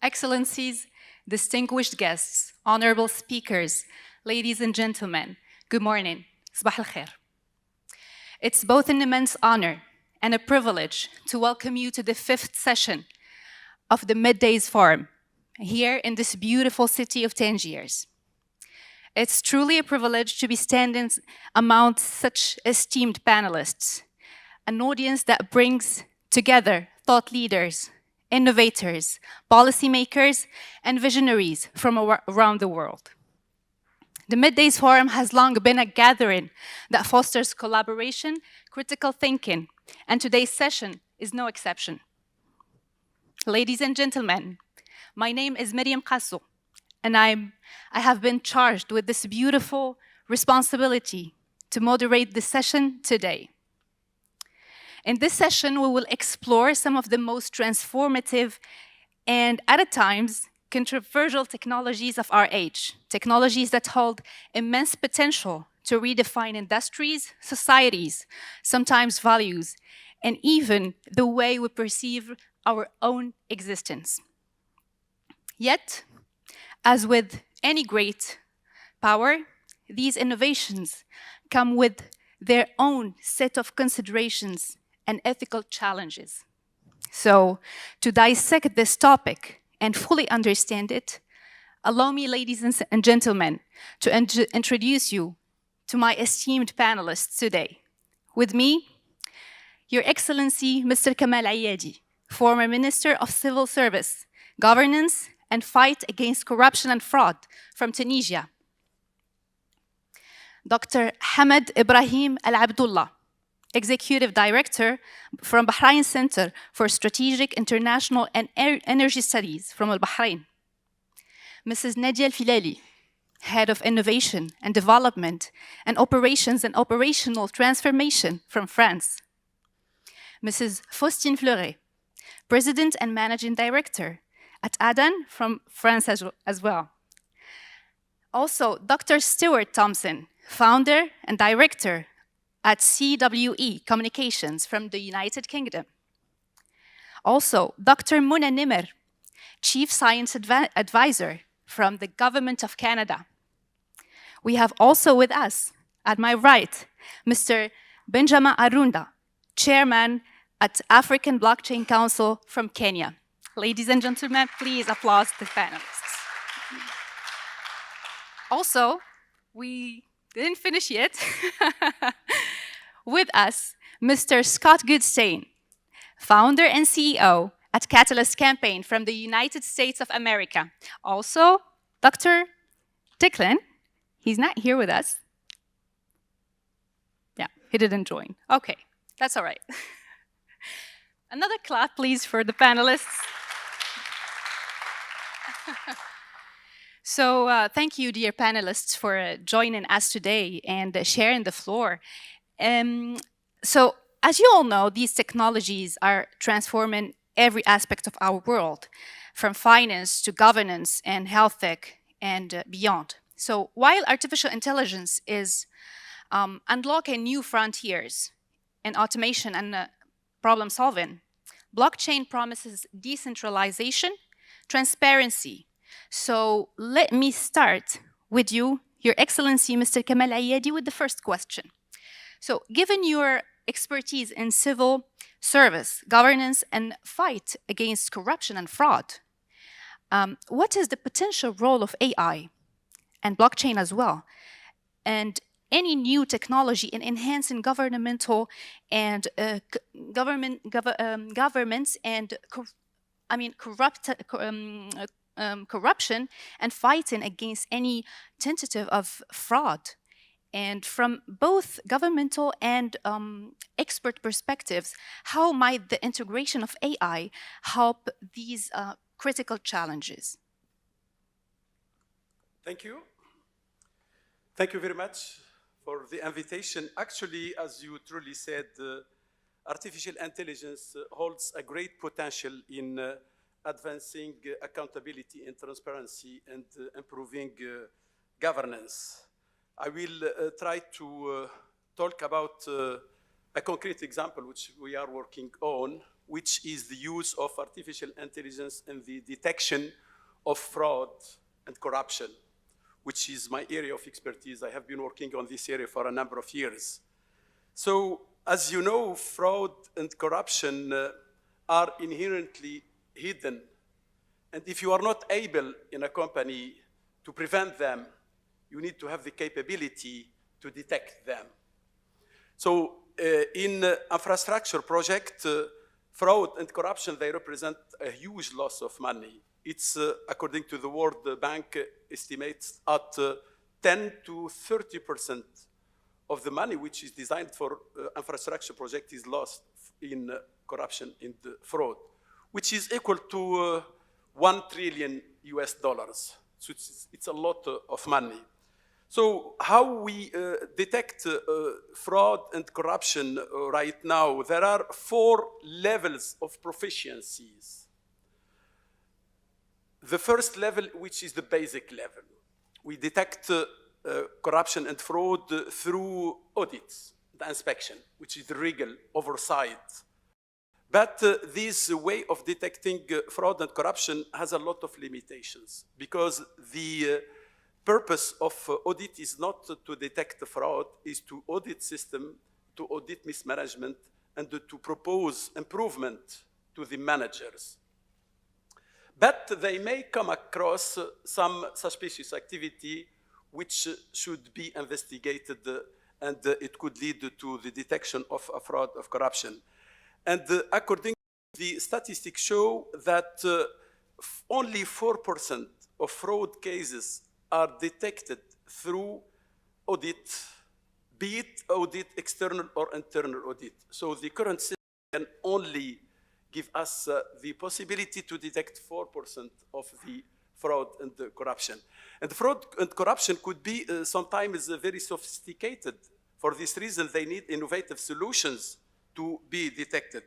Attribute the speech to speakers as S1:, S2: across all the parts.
S1: Excellencies, distinguished guests, honorable speakers, ladies and gentlemen, good morning. Sabah al-khair. It's both an immense honor and a privilege to welcome you to the 5th session of the MEDays Forum here in this beautiful city of Tangiers. It's truly a privilege to be standing among such esteemed panelists, an audience that brings together thought leaders, innovators, policymakers, and visionaries from around the world. The MEDays Forum has long been a gathering that fosters collaboration, critical thinking, and today's session is no exception. Ladies and gentlemen, my name is Miriam Qasso, and I have been charged with this beautiful responsibility to moderate the session today. In this session, we will explore some of the most transformative and, at times, controversial technologies of our age, technologies that hold immense potential to redefine industries, societies, sometimes values, and even the way we perceive our own existence. Yet, as with any great power, these innovations come with their own set of considerations and ethical challenges. So, to dissect this topic and fully understand it, allow me, ladies and gentlemen, to introduce you to my esteemed panelists today. With me, Your Excellency, Mr. Kamal Ayadi, former Minister of Civil Service, Governance, and Fight Against Corruption and Fraud from Tunisia. Dr. Hamad Ibrahim Al Abdullah, Executive Director from Bahrain Center for Strategic International and Energy Studies from Bahrain. Mrs. Nadia Al-Filali, Head of Innovation and Development and Operations and Operational Transformation from France. Mrs. Faustine Fleuret, President and Managing Director at ADAN from France as well. Also, Dr. Stuart Thompson, Founder and Director at CWE Communications from the United Kingdom. Also, Dr. Mona Nimmer, Chief Science Advisor from the Government of Canada. We have also with us, at my right, Mr. Benjamin Arunda, Chairman at African Blockchain Council from Kenya. Ladies and gentlemen, please applaud the panelists. Also, we didn't finish yet. With us, Mr. Scott Goodstein, founder and CEO at Catalyst Campaign from the United States of America. Also, Dr. Dicklin, he's not here with us. Yeah, he didn't join. Okay, that's all right. Another clap, please, for the panelists. So thank you, dear panelists, for joining us today and sharing the floor. So as you all know, these technologies are transforming every aspect of our world, from finance to governance and health tech and beyond. So while artificial intelligence is unlocking new frontiers in automation and problem solving, blockchain promises decentralization, transparency. So let me start with you, Your Excellency, Mr. Kamal Ayadi, with the first question. So given your expertise in civil service, governance, and fight against corruption and fraud, what is the potential role of AI and blockchain as well, and any new technology in enhancing governmental and governments and corruption and fighting against any tentative of fraud? And from both governmental and expert perspectives, how might the integration of AI help these critical challenges?
S2: Thank you. Thank you very much for the invitation. Actually, as you truly said, artificial intelligence holds a great potential in advancing accountability and transparency and improving governance. I will try to talk about a concrete example which we are working on, which is the use of artificial intelligence in the detection of fraud and corruption, which is my area of expertise. I have been working on this area for a number of years. So, as you know, fraud and corruption are inherently hidden. And if you are not able in a company to prevent them, you need to have the capability to detect them. So in infrastructure project, fraud and corruption, they represent a huge loss of money. It's, according to the World Bank, estimates at 10 to 30% of the money which is designed for infrastructure project is lost in corruption, in the fraud, which is equal to $1 trillion US. So it's a lot of money. So how we detect fraud and corruption right now, there are 4 levels of proficiencies. The first level, which is the basic level. We detect corruption and fraud through audits, the inspection, which is the legal oversight. But this way of detecting fraud and corruption has a lot of limitations, because the purpose of audit is not to detect the fraud, is to audit system, to audit mismanagement, and to propose improvement to the managers. But they may come across some suspicious activity which should be investigated, and it could lead to the detection of a fraud, of corruption. And according to the statistics show that only 4% of fraud cases are detected through audit, be it audit, external or internal audit. So the current system can only give us the possibility to detect 4% of the fraud and the corruption. And fraud and corruption could be sometimes very sophisticated. For this reason, they need innovative solutions to be detected.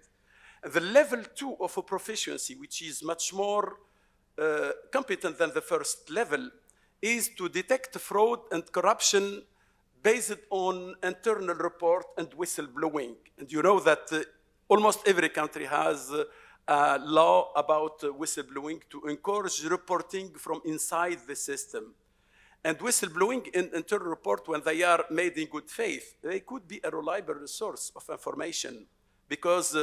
S2: The level 2 of a proficiency, which is much more competent than the first level, is to detect fraud and corruption based on internal report and whistleblowing. And you know that almost every country has a law about whistleblowing to encourage reporting from inside the system. And whistleblowing in internal report, when they are made in good faith, they could be a reliable source of information, because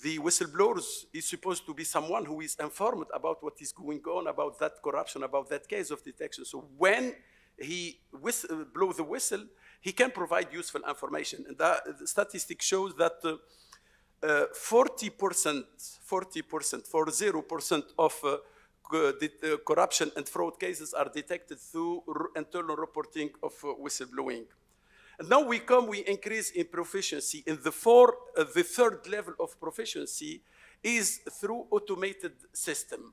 S2: the whistleblowers is supposed to be someone who is informed about what is going on, about that corruption, about that case of detection. So when he blows the whistle, he can provide useful information. And the statistic shows that 40%, 40% of corruption and fraud cases are detected through internal reporting of whistleblowing. And now we increase in proficiency. In the third level of proficiency is through automated system.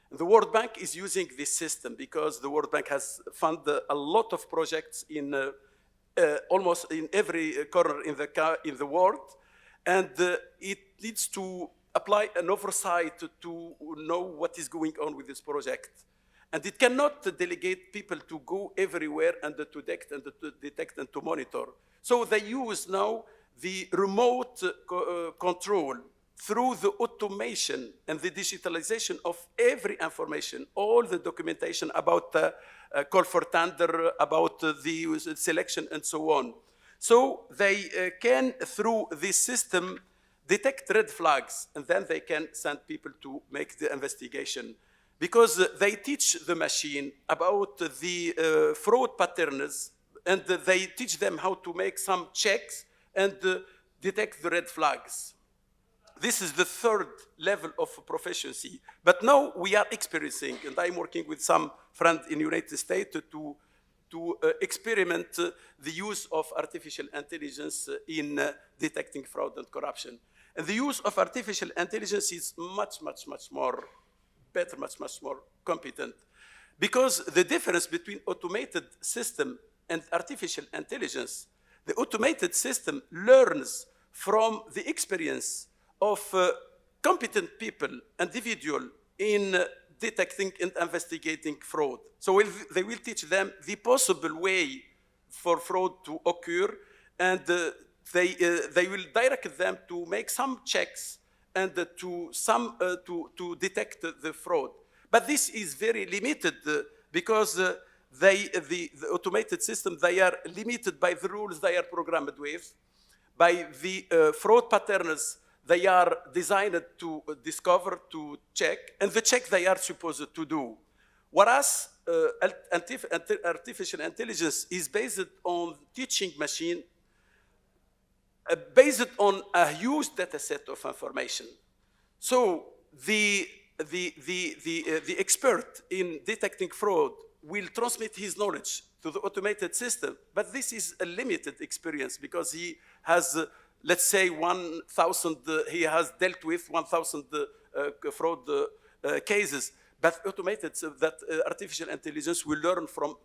S2: And the World Bank is using this system because the World Bank has funded a lot of projects in almost in every corner in the world, and it needs to apply an oversight to know what is going on with this project. And it cannot delegate people to go everywhere and to detect and to monitor. So they use now the remote control through the automation and the digitalization of every information, all the documentation about the call for tender, about the selection and so on. So they can, through this system, detect red flags, and then they can send people to make the investigation. Because they teach the machine about the fraud patterns, and they teach them how to make some checks and detect the red flags. This is the third level of proficiency. But now we are experiencing, and I'm working with some friends in the United States to experiment the use of artificial intelligence in detecting fraud and corruption. And the use of artificial intelligence is much more better, much more competent. Because the difference between automated system and artificial intelligence, the automated system learns from the experience of competent people, individual, in detecting and investigating fraud. So they will teach them the possible way for fraud to occur, and they will direct them to make some checks and to detect the fraud. But this is very limited because the automated system, they are limited by the rules they are programmed with, by the fraud patterns they are designed to discover, to check, and the check they are supposed to do. Whereas artificial intelligence is based on teaching machine based on a huge data set of information. So the expert in detecting fraud will transmit his knowledge to the automated system, but this is a limited experience because he has, let's say, 1,000, he has dealt with 1,000 fraud cases, but artificial intelligence will learn from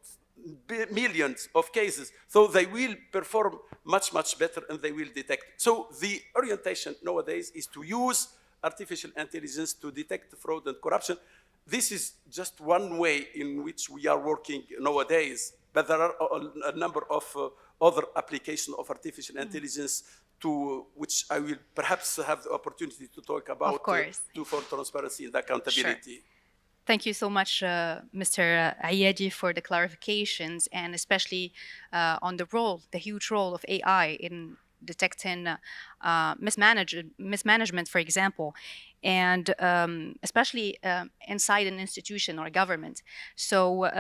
S2: millions of cases, so they will perform much, much better and they will detect. So the orientation nowadays is to use artificial intelligence to detect fraud and corruption. This is just one way in which we are working nowadays, but there are a number of other applications of artificial intelligence to which I will perhaps have the opportunity to talk about
S1: Of course.
S2: for transparency and accountability.
S1: Sure. Thank you so much, Mr. Ayadi, for the clarifications, and especially on the role, the huge role of AI in detecting mismanagement, for example, and especially inside an institution or a government. So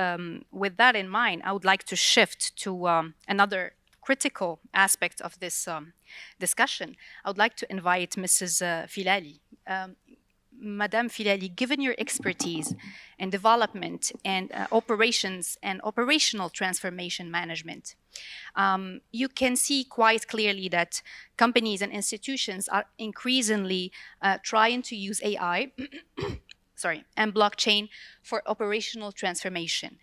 S1: with that in mind, I would like to shift to another critical aspect of this discussion. I would like to invite Mrs. Filali. Madame Filali, given your expertise in development and operations and operational transformation management, you can see quite clearly that companies and institutions are increasingly trying to use AI and blockchain for operational transformation.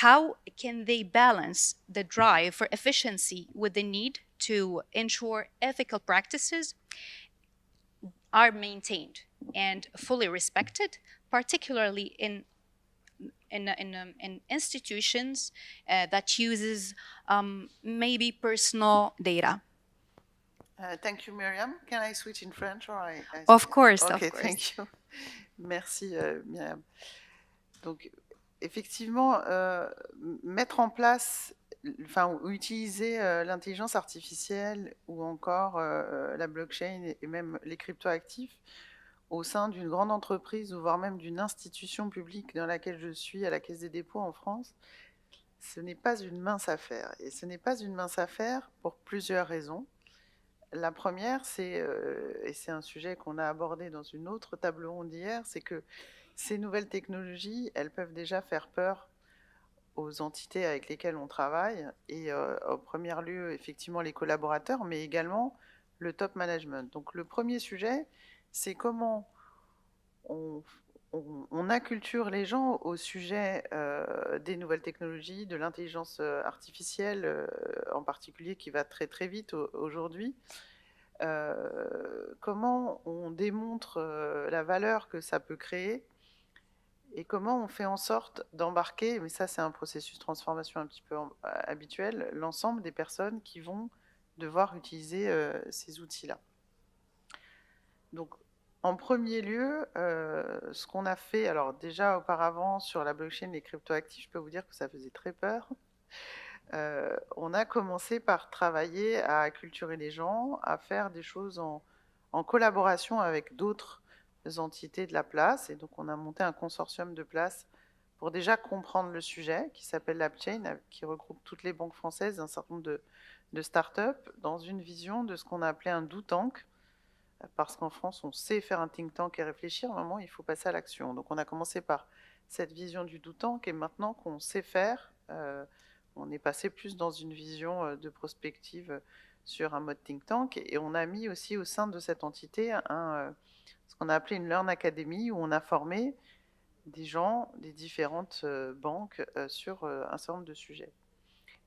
S1: How can they balance the drive for efficiency with the need to ensure ethical practices are maintained and fully respected, particularly in institutions that uses maybe personal data?
S3: Thank you, Myriam. Can I switch in French or
S1: Of course,
S3: okay,
S1: of course.
S3: Thank you. Merci, Myriam. Donc, effectivement, mettre en place, enfin, utiliser l'intelligence artificielle ou encore la blockchain et même les cryptoactifs au sein d'une grande entreprise ou voire même d'une institution publique dans laquelle je suis, à la Caisse des dépôts en France, ce n'est pas une mince affaire. Et ce n'est pas une mince affaire pour plusieurs raisons. La première, c'est, et c'est un sujet qu'on a abordé dans une autre table ronde hier, c'est que ces nouvelles technologies, elles peuvent déjà faire peur aux entités avec lesquelles on travaille, et au premier lieu, effectivement, les collaborateurs, mais également le top management. Donc le premier sujet, c'est comment on acculture les gens au sujet des nouvelles technologies, de l'intelligence artificielle en particulier, qui va très très vite aujourd'hui. Comment on démontre la valeur que ça peut créer et comment on fait en sorte d'embarquer, mais ça c'est un processus de transformation un petit peu habituel, l'ensemble des personnes qui vont devoir utiliser ces outils-là. Donc, en premier lieu, ce qu'on a fait, alors déjà auparavant sur la blockchain, les cryptoactifs, je peux vous dire que ça faisait très peur. On a commencé par travailler à acculturer les gens, à faire des choses en collaboration avec d'autres entités de la place. Et donc, on a monté un consortium de places pour déjà comprendre le sujet, qui s'appelle l'AppChain, qui regroupe toutes les banques françaises, un certain nombre de startups, dans une vision de ce qu'on a appelé un do tank. Parce qu'en France, on sait faire un think tank et réfléchir, à un moment, il faut passer à l'action. Donc, on a commencé par cette vision du do tank, et maintenant qu'on sait faire, on est passé plus dans une vision de prospective sur un mode think tank, et on a mis aussi au sein de cette entité ce qu'on a appelé une Learn Academy, où on a formé des gens des différentes banques sur un certain nombre de sujets.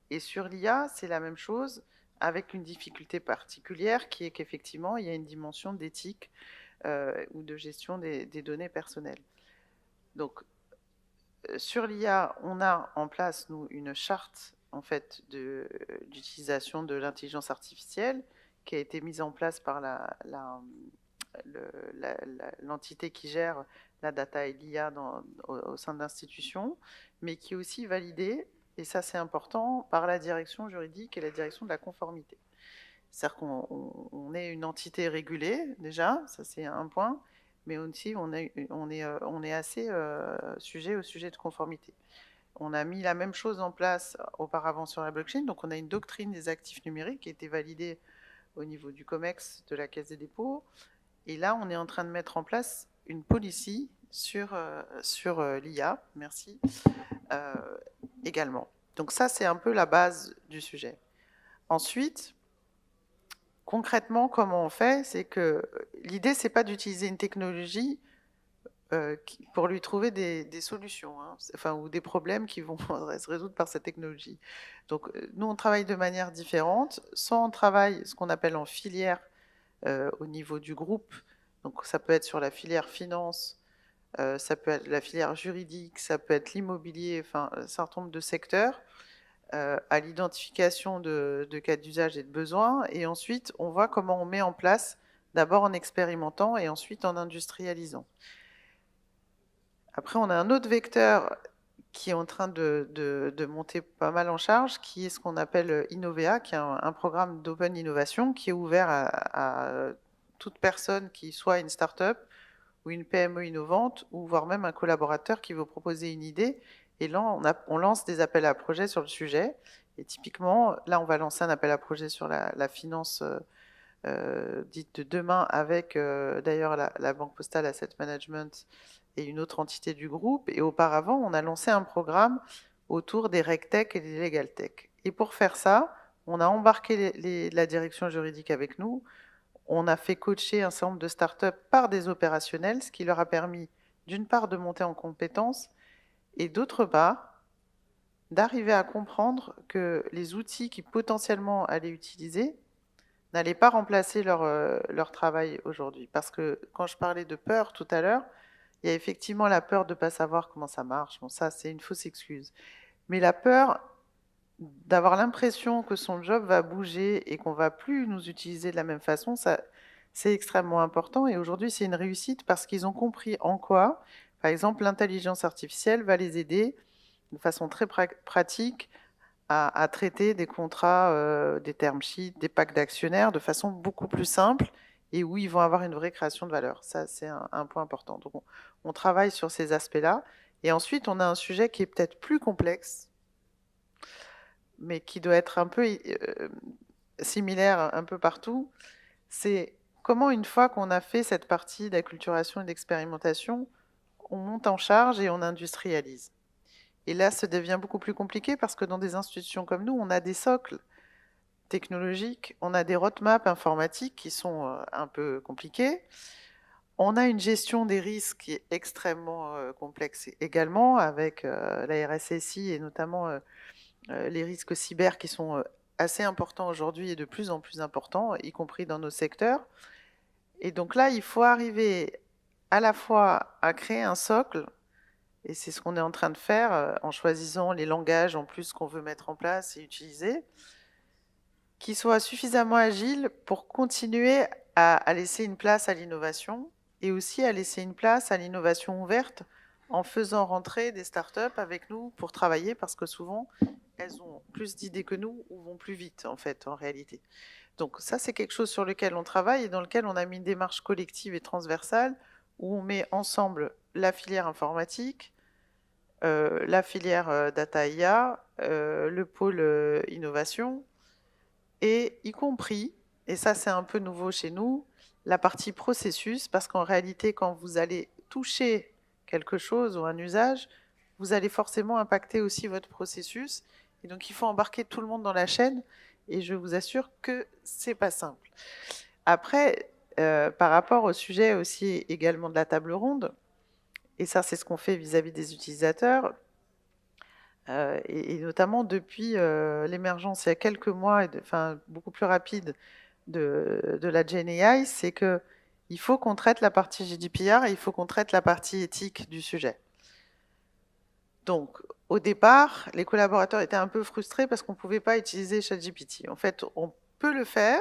S3: Et sur l'IA, c'est la même chose, avec une difficulté particulière qui est qu'effectivement, il y a une dimension d'éthique ou de gestion des données personnelles. Donc, sur l'IA, on a en place, nous, une charte en fait, d'utilisation de l'intelligence artificielle qui a été mise en place par l'entité qui gère la data et l'IA au sein de l'institution, mais qui est aussi validée, et ça c'est important, par la direction juridique et la direction de la conformité. C'est-à-dire qu'on est une entité régulée, déjà, ça c'est un point, mais aussi on est assez sujet au sujet de conformité. On a mis la même chose en place auparavant sur la blockchain, donc on a une doctrine des actifs numériques qui a été validée au niveau du COMEX de la Caisse des dépôts, et là on est en train de mettre en place une policy sur l'IA, merci, également. Donc ça c'est un peu la base du sujet. Ensuite, concrètement, comment on fait? C'est que l'idée, c'est pas d'utiliser une technologie pour lui trouver des solutions, hein, enfin, ou des problèmes qui vont se résoudre par cette technologie. Donc, nous, on travaille de manière différente. Soit on travaille ce qu'on appelle en filière au niveau du groupe. Donc, ça peut être sur la filière finance, ça peut être la filière juridique, ça peut être l'immobilier, enfin, un certain nombre de secteurs. À l'identification de cas d'usage et de besoins, et ensuite on voit comment on met en place, d'abord en expérimentant et ensuite en industrialisant. Après, on a un autre vecteur qui est en train de monter pas mal en charge, qui est ce qu'on appelle Innovea, qui est un programme d'open innovation qui est ouvert à toute personne qui soit une start-up ou une PME innovante, ou voire même un collaborateur qui veut proposer une idée. Et là, on lance des appels à projets sur le sujet. Et typiquement, là, on va lancer un appel à projet sur la finance dite de demain avec d'ailleurs la Banque Postale Asset Management et une autre entité du groupe. Et auparavant, on a lancé un programme autour des RegTech et des LegalTech. Et pour faire ça, on a embarqué la direction juridique avec nous. On a fait coacher un certain nombre de startups par des opérationnels, ce qui leur a permis, d'une part, de monter en compétences, et d'autre part, d'arriver à comprendre que les outils qu'ils potentiellement allaient utiliser n'allaient pas remplacer leur travail aujourd'hui. Parce que quand je parlais de peur tout à l'heure, il y a effectivement la peur de ne pas savoir comment ça marche. Bon, ça, c'est une fausse excuse. Mais la peur d'avoir l'impression que son job va bouger et qu'on ne va plus nous utiliser de la même façon, ça, c'est extrêmement important. Et aujourd'hui, c'est une réussite parce qu'ils ont compris en quoi, par exemple, l'intelligence artificielle va les aider de façon très pratique à traiter des contrats, des term sheets, des packs d'actionnaires de façon beaucoup plus simple et où ils vont avoir une vraie création de valeur. Ça, c'est un point important. Donc, on travaille sur ces aspects-là. Et ensuite, on a un sujet qui est peut-être plus complexe, mais qui doit être un peu similaire un peu partout. C'est comment, une fois qu'on a fait cette partie d'acculturation et d'expérimentation, on monte en charge et on industrialise. Et là, ça devient beaucoup plus compliqué parce que dans des institutions comme nous, on a des socles technologiques, on a des roadmaps informatiques qui sont un peu compliqués. On a une gestion des risques qui est extrêmement complexe également, avec la RSSI et notamment les risques cyber qui sont assez importants aujourd'hui et de plus en plus importants, y compris dans nos secteurs. Et donc là, il faut arriver à la fois à créer un socle, et c'est ce qu'on est en train de faire en choisissant les langages en plus qu'on veut mettre en place et utiliser, qui soit suffisamment agile pour continuer à laisser une place à l'innovation et aussi à laisser une place à l'innovation ouverte en faisant rentrer des startups avec nous pour travailler, parce que souvent, elles ont plus d'idées que nous ou vont plus vite, en fait, en réalité. Donc ça, c'est quelque chose sur lequel on travaille et dans lequel on a mis une démarche collective et transversale où on met ensemble la filière informatique, la filière data IA, le pôle innovation, et y compris, et ça c'est un peu nouveau chez nous, la partie processus, parce qu'en réalité, quand vous allez toucher quelque chose ou un usage, vous allez forcément impacter aussi votre processus. Et donc, il faut embarquer tout le monde dans la chaîne. Et je vous assure que c'est pas simple. Après, par rapport au sujet aussi également de la table ronde, et ça, c'est ce qu'on fait vis-à-vis des utilisateurs, et notamment depuis l'émergence il y a quelques mois, enfin beaucoup plus rapide, de la GenAI, c'est que il faut qu'on traite la partie GDPR et il faut qu'on traite la partie éthique du sujet. Donc, au départ, les collaborateurs étaient un peu frustrés parce qu'on ne pouvait pas utiliser ChatGPT. En fait, on peut le faire,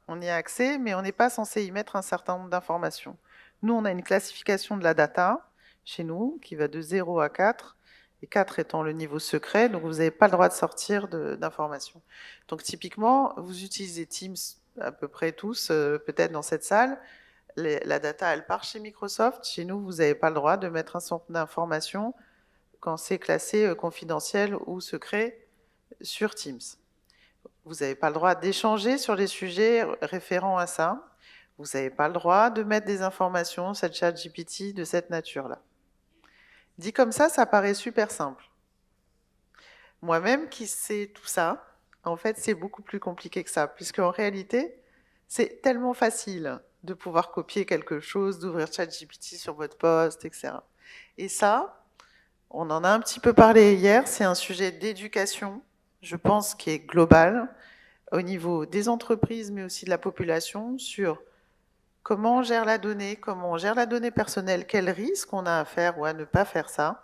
S3: on y a accès, mais on n'est pas censé y mettre un certain nombre d'informations. Nous, on a une classification de la data chez nous qui va de 0 à 4, et 4 étant le niveau secret, donc vous n'avez pas le droit de sortir d'informations. Donc typiquement, vous utilisez Teams à peu près tous, peut-être dans cette salle, la data, elle part chez Microsoft. Chez nous, vous n'avez pas le droit de mettre un certain nombre d'informations quand c'est classé confidentiel ou secret sur Teams. Vous n'avez pas le droit d'échanger sur les sujets référents à ça. Vous n'avez pas le droit de mettre des informations sur ChatGPT de cette nature-là. Dit comme ça paraît super simple. Moi-même qui sais tout ça, en fait, c'est beaucoup plus compliqué que ça, puisque en réalité, c'est tellement facile de pouvoir copier quelque chose, d'ouvrir ChatGPT sur votre poste, etc. Et ça, on en a un petit peu parlé hier, c'est un sujet d'éducation, je pense, qui est global, au niveau des entreprises, mais aussi de la population, sur comment on gère la donnée personnelle, quels risques on a à faire ou à ne pas faire ça.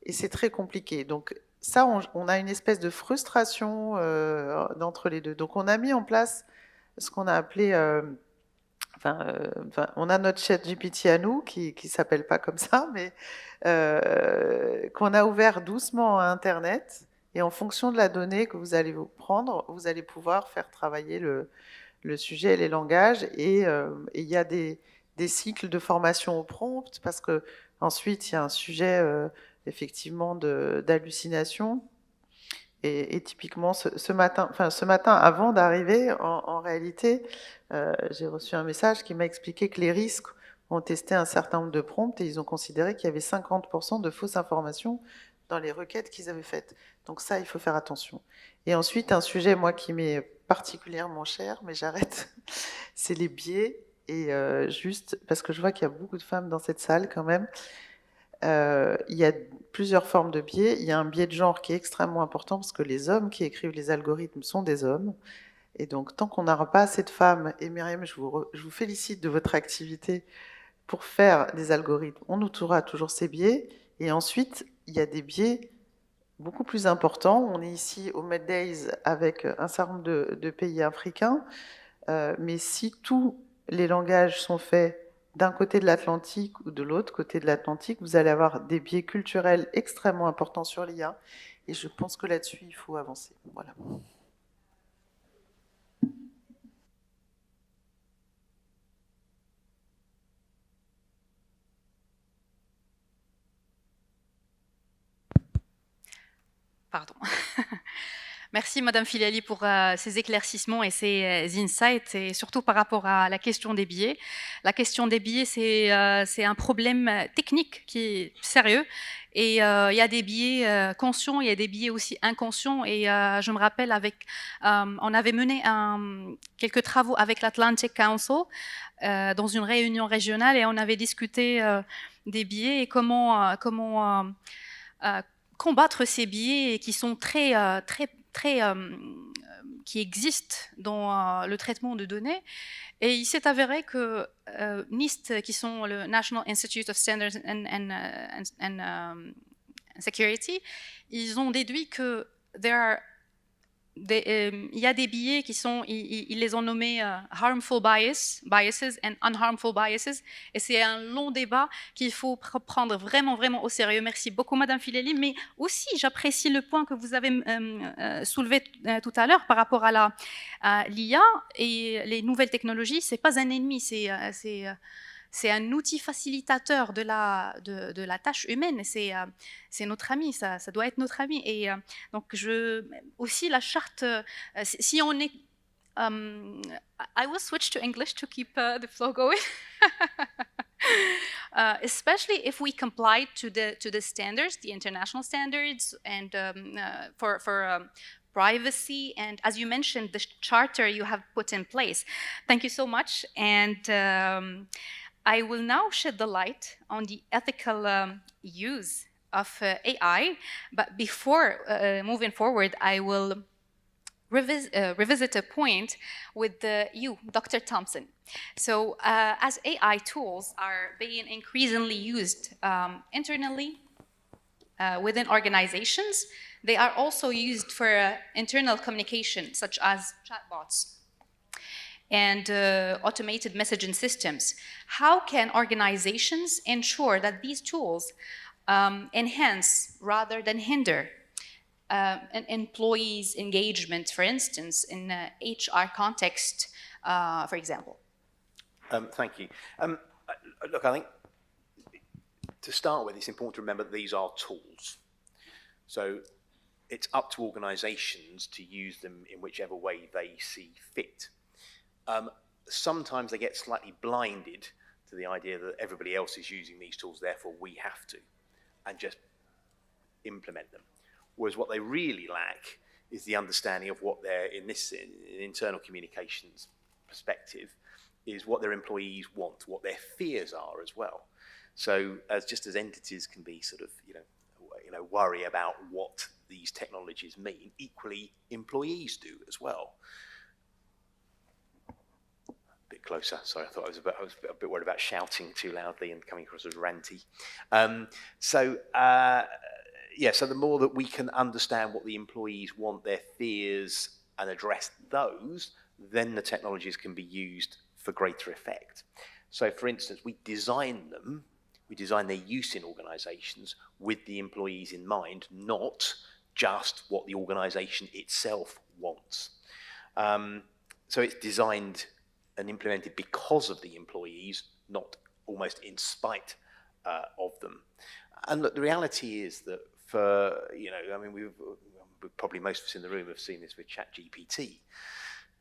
S3: Et c'est très compliqué. Donc ça, on a une espèce de frustration d'entre les deux. Donc on a mis en place ce qu'on a appelé... on a notre chat GPT à nous, qui ne s'appelle pas comme ça, mais qu'on a ouvert doucement à Internet. Et en fonction de la donnée que vous allez vous prendre, vous allez pouvoir faire travailler le sujet et les langages. Et il y a des cycles de formation au prompt, parce que ensuite il y a un sujet effectivement d'hallucination. Et typiquement, ce matin, avant d'arriver, en réalité, j'ai reçu un message qui m'a expliqué que les risques ont testé un certain nombre de prompts et ils ont considéré qu'il y avait 50% de fausses informations dans les requêtes qu'ils avaient faites. Donc ça, il faut faire attention. Et ensuite, un sujet, moi, qui m'est particulièrement cher, mais j'arrête, c'est les biais. Et juste, parce que je vois qu'il y a beaucoup de femmes dans cette salle quand même, il y a plusieurs formes de biais. Il y a un biais de genre qui est extrêmement important parce que les hommes qui écrivent les algorithmes sont des hommes. Et donc, tant qu'on n'aura pas assez de femmes, et Myriam, je vous félicite de votre activité pour faire des algorithmes, on aura toujours ces biais. Et ensuite, il y a des biais beaucoup plus importants. On est ici au MEDays avec un certain nombre de pays africains, mais si tous les langages sont faits d'un côté de l'Atlantique ou de l'autre côté de l'Atlantique, vous allez avoir des biais culturels extrêmement importants sur l'IA. Et je pense que là-dessus, il faut avancer. Voilà.
S1: Pardon. Merci Madame Filali pour ces éclaircissements et ces insights, et surtout par rapport à la question des biais. La question des biais, c'est un problème technique qui est sérieux. Et il y a des biais conscients, il y a des biais aussi inconscients. Et je me rappelle, on avait mené quelques travaux avec l'Atlantic Council dans une réunion régionale, et on avait discuté des biais et comment combattre ces biais qui sont qui existent dans le traitement de données. Et il s'est avéré que NIST, qui sont le National Institute of Standards and Security, ils ont déduit que il y a des biais qui sont, ils les ont nommés harmful biases and unharmful biases, et c'est un long débat qu'il faut prendre vraiment, vraiment au sérieux. Merci beaucoup, Madame Filali, mais aussi j'apprécie le point que vous avez soulevé tout à l'heure par rapport à l'IA et les nouvelles technologies. C'est pas un ennemi, c'est un outil facilitateur de la tâche humaine. C'est notre ami, ça doit être notre ami. Et donc, aussi la charte, si on est... I will switch to English to keep the flow going. Especially if we comply to the standards, the international standards, and for privacy, and as you mentioned, the charter you have put in place. Thank you so much. And I will now shed the light on the ethical use of AI, but before moving forward, I will revisit a point with you, Dr. Thompson. So as AI tools are being increasingly used internally within organizations, they are also used for internal communication, such as chatbots. and automated messaging systems. How can organizations ensure that these tools enhance rather than hinder an employee's engagement, for instance, in an HR context, for example?
S4: Thank you. Look, I think to start with, it's important to remember that these are tools. So it's up to organizations to use them in whichever way they see fit. Sometimes they get slightly blinded to the idea that everybody else is using these tools, therefore we have to, and just implement them. Whereas what they really lack is the understanding of what they're, in internal communications perspective, is what their employees want, what their fears are as well. So just as entities can be sort of, worry about what these technologies mean, equally employees do as well. A bit closer, sorry, I thought I was a bit worried about shouting too loudly and coming across as ranty. So the more that we can understand what the employees want, their fears, and address those, then the technologies can be used for greater effect. So for instance, we design their use in organizations with the employees in mind, not just what the organization itself wants. So it's designed and implemented because of the employees, not almost in spite of them. And look, the reality is that probably most of us in the room have seen this with ChatGPT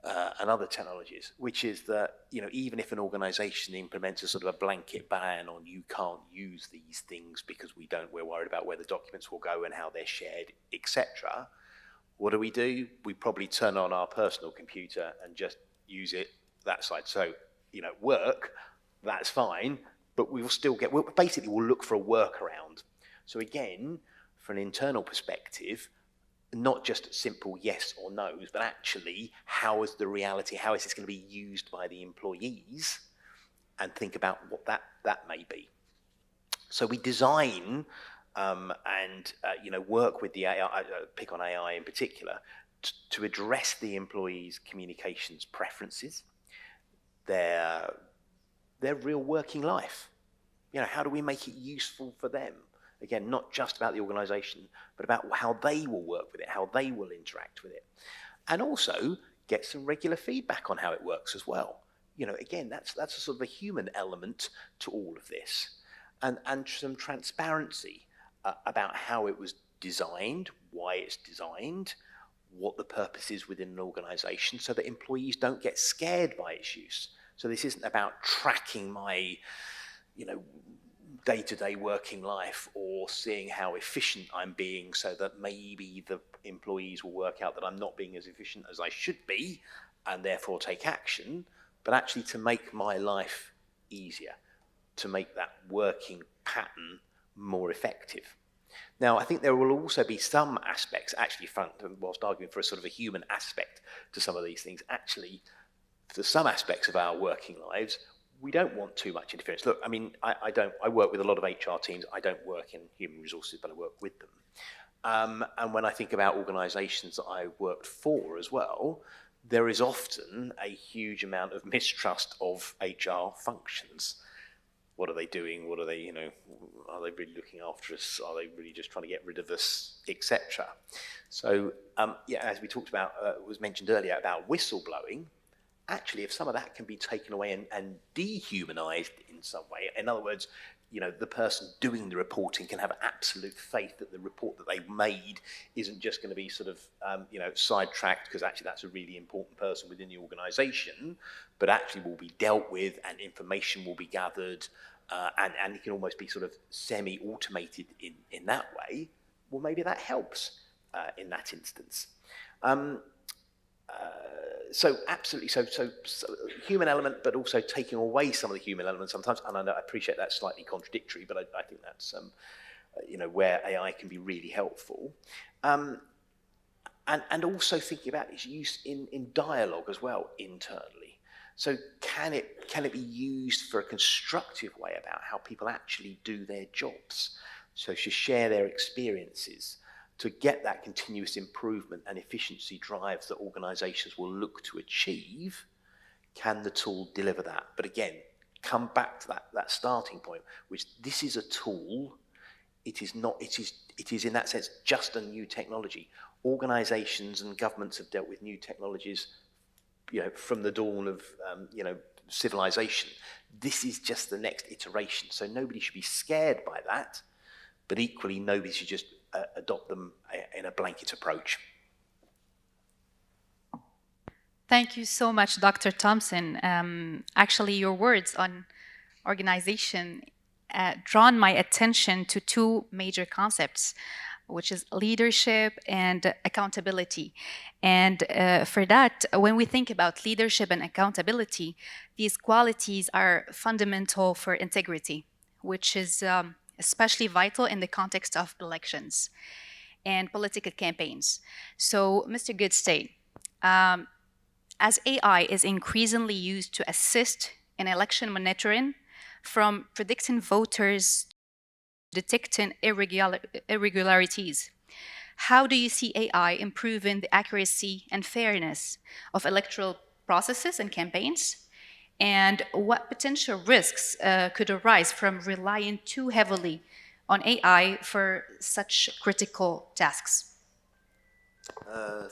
S4: and other technologies, which is that, even if an organization implements a sort of a blanket ban on you can't use these things because we're worried about where the documents will go and how they're shared, etc. What do? We probably turn on our personal computer and just use it that side. So, work, that's fine, but we'll look for a workaround. So again, from an internal perspective, not just simple yes or no's, but actually how is the reality, how is this going to be used by the employees, and think about what that may be. So we design and work with the AI, pick on AI in particular, to address the employees' communications preferences, their real working life. How do we make it useful for them? Again, not just about the organization, but about how they will work with it, how they will interact with it. And also get some regular feedback on how it works as well. Again, that's a sort of a human element to all of this. And some transparency about how it was designed, why it's designed, what the purpose is within an organization, so that employees don't get scared by its use. So this isn't about tracking my, day-to-day working life or seeing how efficient I'm being so that maybe the employees will work out that I'm not being as efficient as I should be and therefore take action, but actually to make my life easier, to make that working pattern more effective. Now, I think there will also be some aspects, actually, whilst arguing for a sort of a human aspect to some of these things, actually, for some aspects of our working lives, we don't want too much interference. Look, I work with a lot of HR teams. I don't work in human resources, but I work with them. And when I think about organizations that I worked for as well, there is often a huge amount of mistrust of HR functions. What are they doing? What are they, are they really looking after us? Are they really just trying to get rid of us, etc.? So, as we talked about, was mentioned earlier about whistleblowing, actually, if some of that can be taken away and dehumanized in some way, in other words, the person doing the reporting can have absolute faith that the report that they made isn't just going to be sort of, sidetracked because actually that's a really important person within the organization, but actually will be dealt with and information will be gathered and it can almost be sort of semi-automated in that way. Well, maybe that helps in that instance. So absolutely, so human element, but also taking away some of the human element sometimes. And I appreciate that's slightly contradictory, but I think that's where AI can be really helpful. And also thinking about its use in dialogue as well internally. So can it be used for a constructive way about how people actually do their jobs? So to share their experiences, to get that continuous improvement and efficiency drives that organizations will look to achieve. Can the tool deliver that? But again, come back to that starting point, which this is a tool. It is not. It is in that sense just a new technology. Organizations and governments have dealt with new technologies, from the dawn of civilization. This is just the next iteration. So nobody should be scared by that, but equally nobody should just adopt them in a blanket approach.
S1: Thank you so much, Dr. Thompson. Actually, your words on organization drawn my attention to two major concepts, which is leadership and accountability. And for that, when we think about leadership and accountability, these qualities are fundamental for integrity, which is especially vital in the context of elections and political campaigns. So, Mr. Goodstate, as AI is increasingly used to assist in election monitoring, from predicting voters to detecting irregularities, how do you see AI improving the accuracy and fairness of electoral processes and campaigns? And what potential risks could arise from relying too heavily on AI for such critical tasks?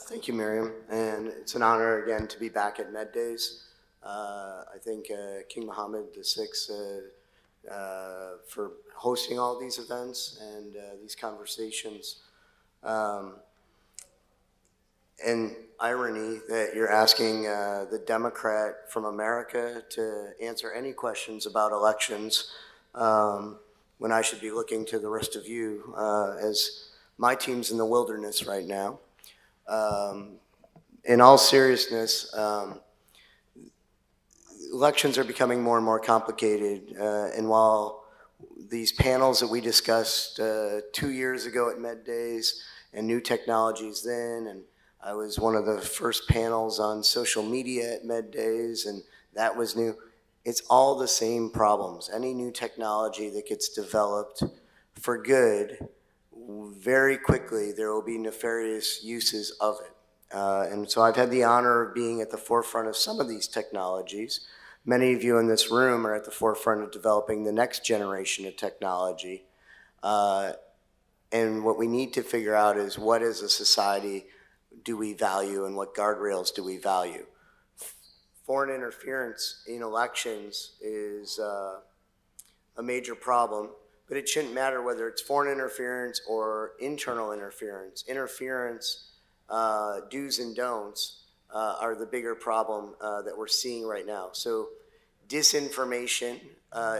S5: Thank you, Miriam, and it's an honor again to be back at MEDays. I thank King Mohammed VI for hosting all these events and these conversations. And irony that you're asking the Democrat from America to answer any questions about elections when I should be looking to the rest of you as my team's in the wilderness right now. In all seriousness, elections are becoming more and more complicated, and while these panels that we discussed 2 years ago at MEDays and new technologies then, and I was one of the first panels on social media at MEDays, and that was new. It's all the same problems. Any new technology that gets developed for good, very quickly there will be nefarious uses of it. And so I've had the honor of being at the forefront of some of these technologies. Many of you in this room are at the forefront of developing the next generation of technology. And what we need to figure out is, what as a society do we value and what guardrails do we value? Foreign interference in elections is a major problem, but it shouldn't matter whether it's foreign interference or internal interference. Interference, do's and don'ts, are the bigger problem that we're seeing right now. So disinformation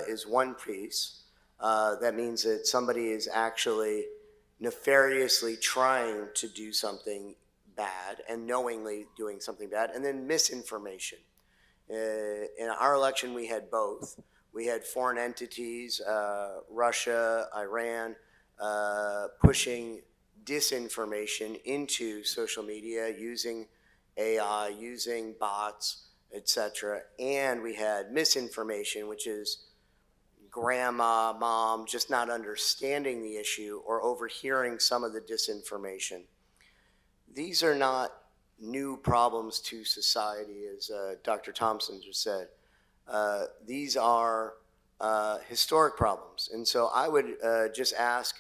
S5: is one piece. That means that somebody is actually nefariously trying to do something bad and knowingly doing something bad. And then misinformation. In our election, we had both. We had foreign entities, Russia, Iran, pushing disinformation into social media using AI, using bots, etc. And we had misinformation, which is grandma, mom, just not understanding the issue or overhearing some of the disinformation. These are not new problems to society, as Dr. Thompson just said. These are historic problems. And so I would just ask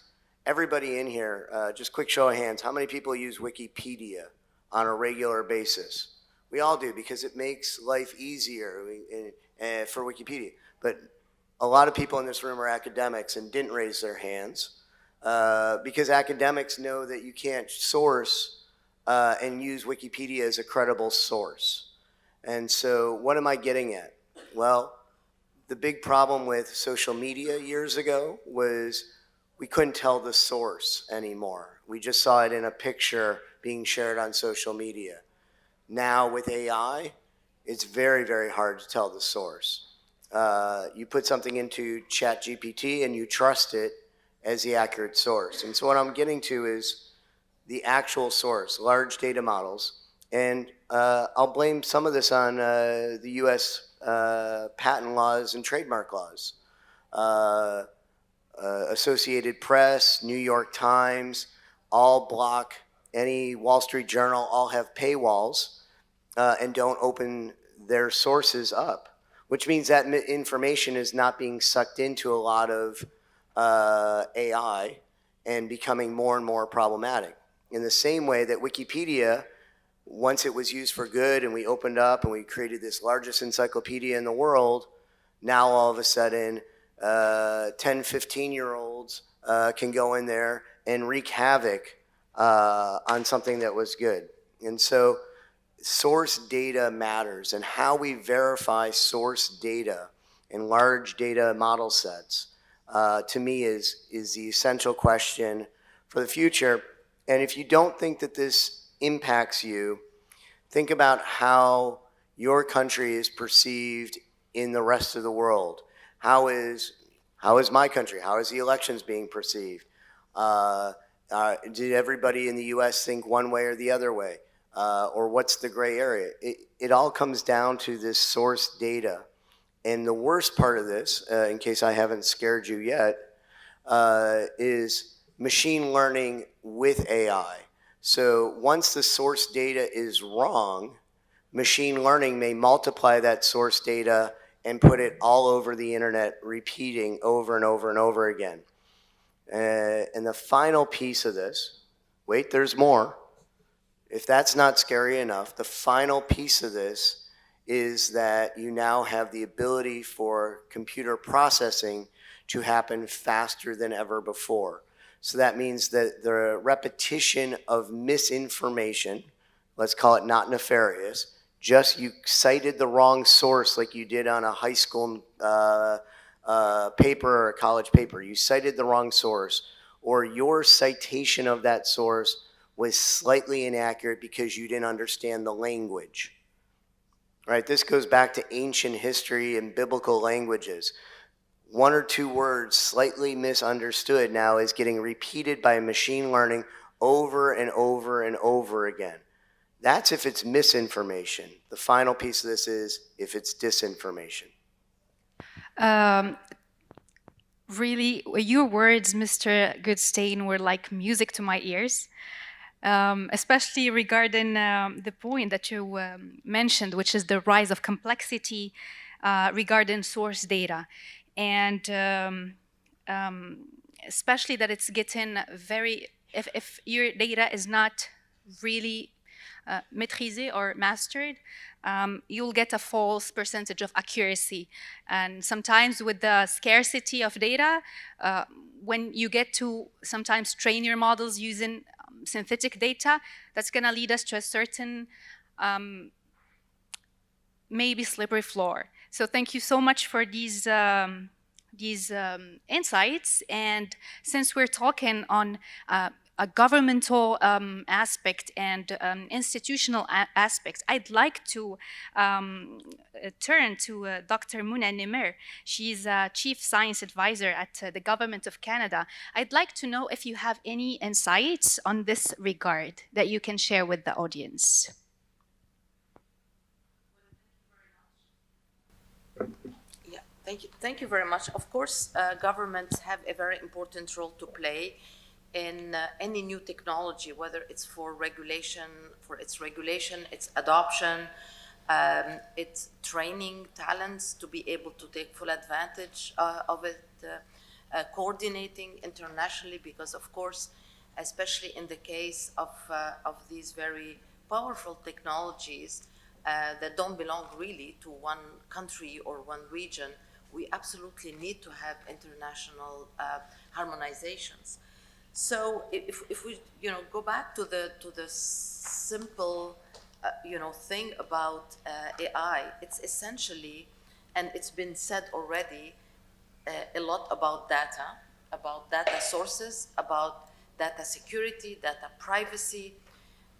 S5: everybody in here, just quick show of hands, how many people use Wikipedia on a regular basis? We all do, because it makes life easier for Wikipedia. But a lot of people in this room are academics and didn't raise their hands because academics know that you can't source and use Wikipedia as a credible source. And so what am I getting at? Well, the big problem with social media years ago was we couldn't tell the source anymore. We just saw it in a picture being shared on social media. Now with AI, it's very, very hard to tell the source. You put something into ChatGPT and you trust it as the accurate source. And so what I'm getting to is the actual source, large data models. And I'll blame some of this on the US patent laws and trademark laws. Associated Press, New York Times, all block, any Wall Street Journal, all have paywalls and don't open their sources up, which means that information is not being sucked into a lot of AI and becoming more and more problematic. In the same way that Wikipedia, once it was used for good and we opened up and we created this largest encyclopedia in the world, now all of a sudden 10, 15-year-olds can go in there and wreak havoc on something that was good. And so source data matters, and how we verify source data in large data model sets, to me, is the essential question for the future. And if you don't think that this impacts you, think about how your country is perceived in the rest of the world. How is my country? How is the elections being perceived? Did everybody in the US think one way or the other way? Or what's the gray area? It all comes down to this source data. And the worst part of this, in case I haven't scared you yet, is machine learning with AI. So once the source data is wrong, machine learning may multiply that source data and put it all over the internet, repeating over and over and over again. And the final piece of this, wait, there's more. If that's not scary enough, the final piece of this is that you now have the ability for computer processing to happen faster than ever before. So that means that the repetition of misinformation, let's call it not nefarious, just you cited the wrong source like you did on a high school paper or a college paper. You cited the wrong source, or your citation of that source was slightly inaccurate because you didn't understand the language. Right? This goes back to ancient history and biblical languages. One or two words slightly misunderstood now is getting repeated by machine learning over and over and over again. That's if it's misinformation. The final piece of this is if it's disinformation.
S1: Really, your words, Mr. Goodstein, were like music to my ears, especially regarding the point that you mentioned, which is the rise of complexity regarding source data. And especially that it's getting very, if your data is not really maîtrisé or mastered, you'll get a false percentage of accuracy. And sometimes with the scarcity of data, when you get to sometimes train your models using synthetic data, that's going to lead us to a certain maybe slippery floor. So thank you so much for these insights. And since we're talking on a governmental aspect and institutional aspect, I'd like to turn to Dr. Muna Nimer. She's a Chief Science Advisor at the Government of Canada. I'd like to know if you have any insights on this regard that you can share with the audience.
S6: Yeah, thank you very much. Of course, governments have a very important role to play in any new technology, whether it's for its regulation, its adoption, its training talents to be able to take full advantage of it, coordinating internationally, because of course, especially in the case of these very powerful technologies that don't belong really to one country or one region, we absolutely need to have international harmonizations. So if we go back to the simple thing about AI, it's essentially, and it's been said already, a lot about data sources, about data security, data privacy,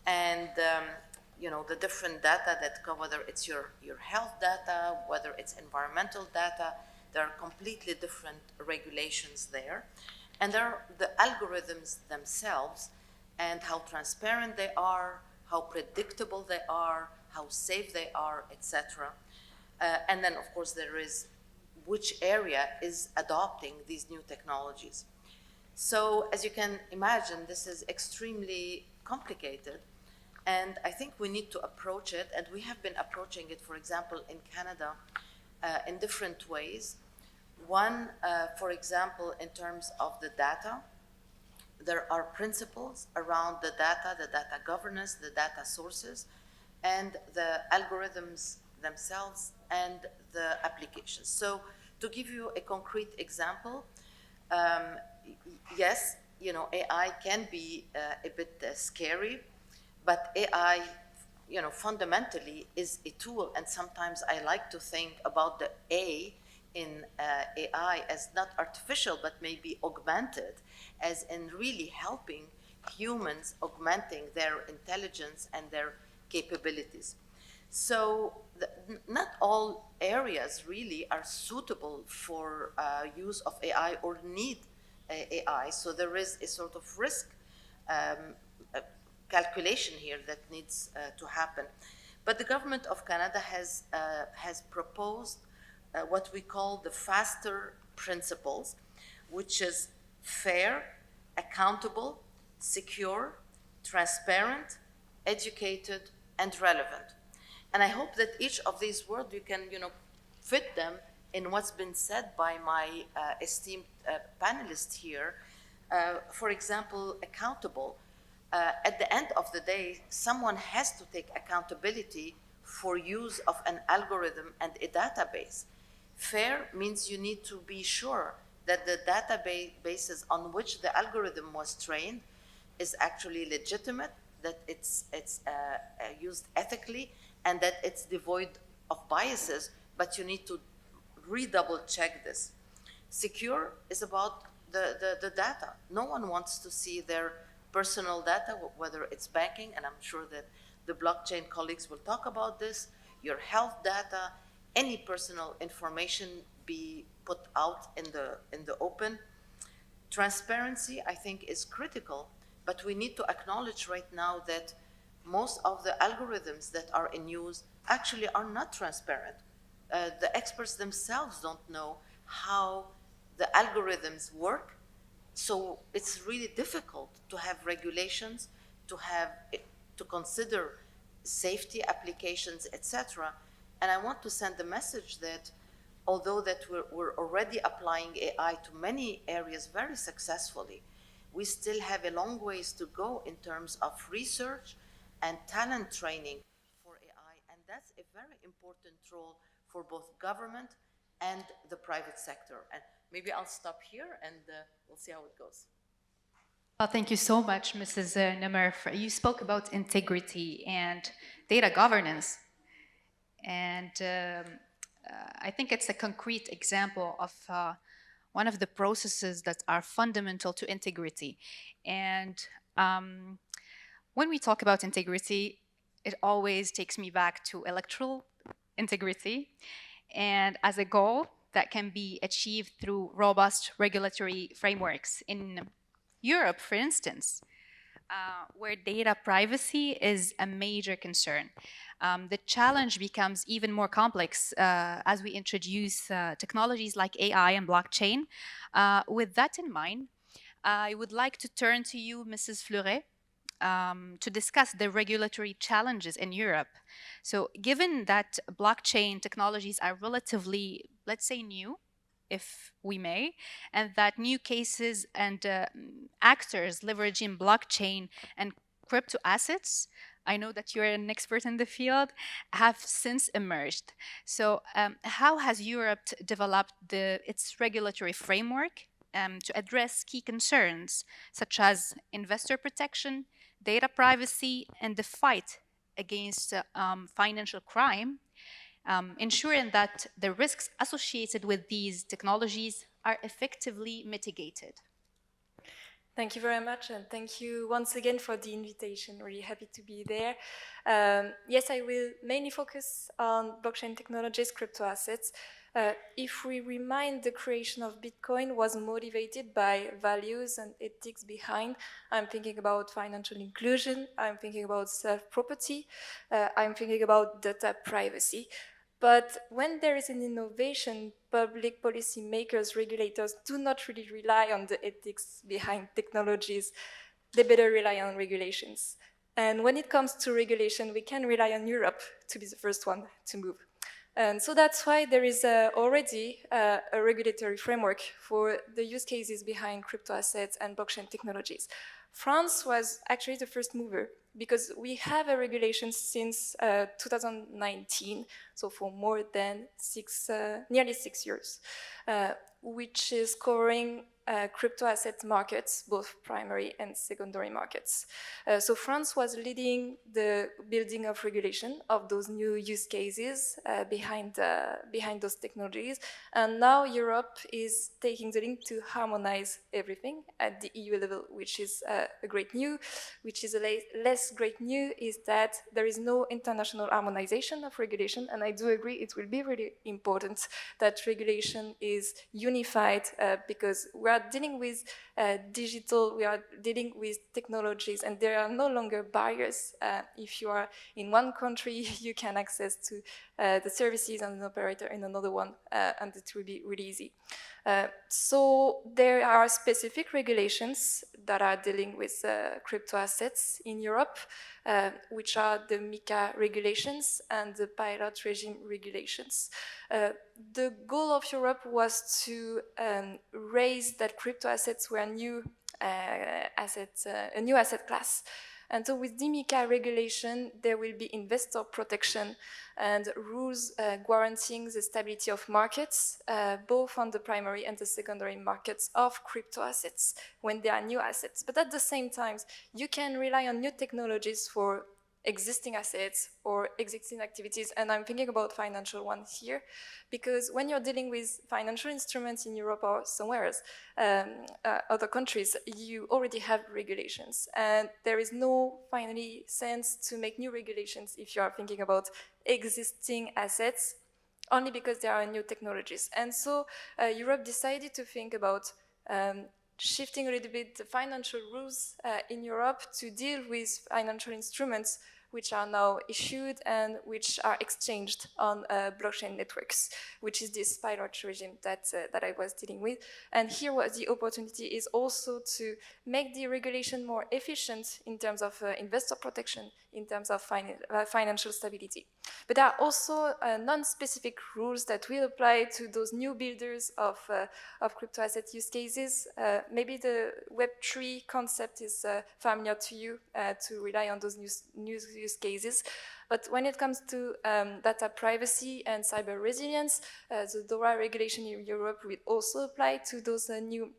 S6: and the different data that come, whether it's your health data, whether it's environmental data, there are completely different regulations there. And there are the algorithms themselves and how transparent they are, how predictable they are, how safe they are, etc. And then, of course, there is which area is adopting these new technologies. So as you can imagine, this is extremely complicated. And I think we need to approach it, and we have been approaching it, for example, in Canada, in different ways. One, for example, in terms of the data, there are principles around the data governance, the data sources, and the algorithms themselves and the applications. So to give you a concrete example, yes, you know, AI can be a bit scary, but AI, you know, fundamentally is a tool, and sometimes I like to think about the A in AI as not artificial, but maybe augmented, as in really helping humans, augmenting their intelligence and their capabilities. So not all areas really are suitable for use of AI or need AI. So there is a sort of risk calculation here that needs to happen. But the government of Canada has proposed what we call the FASTER principles, which is fair, accountable, secure, transparent, educated, and relevant. And I hope that each of these words, you can, you know, fit them in what's been said by my esteemed panelists here. For example, accountable. At the end of the day, someone has to take accountability for use of an algorithm and a database. Fair means you need to be sure that the databases on which the algorithm was trained is actually legitimate, that it's used ethically, and that it's devoid of biases, but you need to redouble check this. Secure is about the data. No one wants to see their personal data, whether it's banking, and I'm sure that the blockchain colleagues will talk about this, your health data, any personal information be put out in the open. Transparency, I think, is critical, but we need to acknowledge right now that most of the algorithms that are in use actually are not transparent. The experts themselves don't know how the algorithms work, so it's really difficult to have regulations, to consider safety applications, etc. And I want to send the message that although that we're already applying AI to many areas very successfully, we still have a long ways to go in terms of research and talent training for AI. And that's a very important role for both government and the private sector. And maybe I'll stop here and we'll see how it goes.
S1: Well, thank you so much, Mrs. Namer. You spoke about integrity and data governance. And I think it's a concrete example of one of the processes that are fundamental to integrity. And when we talk about integrity, it always takes me back to electoral integrity, and as a goal that can be achieved through robust regulatory frameworks. In Europe, for instance, where data privacy is a major concern, the challenge becomes even more complex as we introduce technologies like AI and blockchain. With that in mind, I would like to turn to you, Mrs. Fleuret, to discuss the regulatory challenges in Europe. So given that blockchain technologies are relatively, let's say, new, if we may, and that new cases and actors leveraging blockchain and crypto assets, I know that you're an expert in the field, have since emerged. So how has Europe developed its regulatory framework to address key concerns such as investor protection, data privacy, and the fight against financial crime, ensuring that the risks associated with these technologies are effectively mitigated?
S7: Thank you very much, and thank you once again for the invitation. Really happy to be there. Yes, I will mainly focus on blockchain technologies, crypto assets. If we remind, the creation of Bitcoin was motivated by values and ethics behind. I'm thinking about financial inclusion, I'm thinking about self-property, I'm thinking about data privacy. But when there is an innovation, public policy makers, regulators do not really rely on the ethics behind technologies. They better rely on regulations. And when it comes to regulation, we can rely on Europe to be the first one to move. And so that's why there is already a regulatory framework for the use cases behind crypto assets and blockchain technologies. France was actually the first mover because we have a regulation since 2019, so for more than nearly 6 years, which is covering crypto asset markets, both primary and secondary markets. So France was leading the building of regulation of those new use cases behind those technologies. And now Europe is taking the lead to harmonize everything at the EU level, which is a great news. Which is a less great news is that there is no international harmonization of regulation. And I do agree it will be really important that regulation is unified because we are dealing with digital, we are dealing with technologies, and there are no longer barriers. If you are in one country, you can access to the services and an operator in another one, and it will be really easy. So there are specific regulations that are dealing with crypto assets in Europe, which are the MiCA regulations and the pilot regime regulations. The goal of Europe was to raise that crypto assets were a new asset class. And so with the MiCA regulation, there will be investor protection and rules guaranteeing the stability of markets, both on the primary and the secondary markets of crypto assets when they are new assets. But at the same time, you can rely on new technologies for existing assets or existing activities, and I'm thinking about financial ones here, because when you're dealing with financial instruments in Europe or somewhere else, other countries, you already have regulations, and there is no finally sense to make new regulations if you are thinking about existing assets, only because there are new technologies. And so Europe decided to think about shifting a little bit the financial rules in Europe to deal with financial instruments which are now issued and which are exchanged on blockchain networks, which is this pilot regime that I was dealing with. And here what the opportunity is also to make the regulation more efficient in terms of investor protection, in terms of financial stability. But there are also non-specific rules that will apply to those new builders of crypto asset use cases. Maybe the Web3 concept is familiar to you, to rely on those new use cases. But when it comes to data privacy and cyber resilience, the DORA regulation in Europe will also apply to those new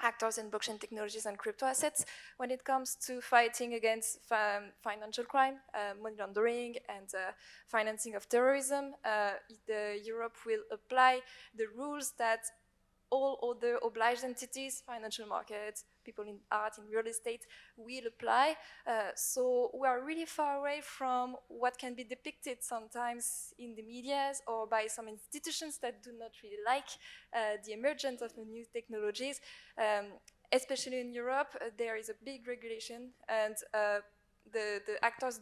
S7: actors in blockchain technologies and crypto assets. When it comes to fighting against financial crime, money laundering, and financing of terrorism, Europe will apply the rules that all other obliged entities, financial markets, people in art, in real estate, will apply. So we are really far away from what can be depicted sometimes in the media or by some institutions that do not really like the emergence of the new technologies. Especially in Europe, there is a big regulation, and the actors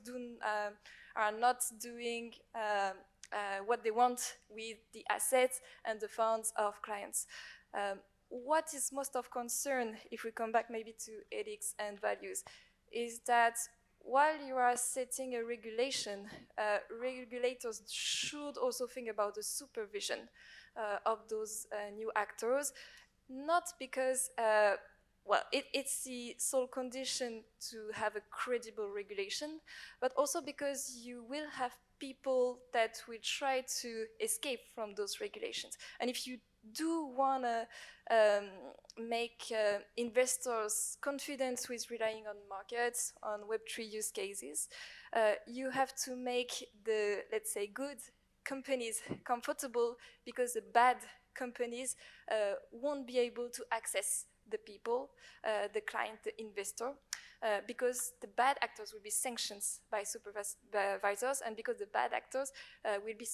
S7: are not doing what they want with the assets and the funds of clients. What is most of concern, if we come back maybe to ethics and values, is that while you are setting a regulation, regulators should also think about the supervision of those new actors, not because it's the sole condition to have a credible regulation, but also because you will have people that will try to escape from those regulations. And if you do want to make investors confident with relying on markets, on Web3 use cases, you have to make the, let's say, good companies comfortable, because the bad companies won't be able to access the people, the client, the investor, because the bad actors will be sanctioned by supervisors, and because the bad actors will be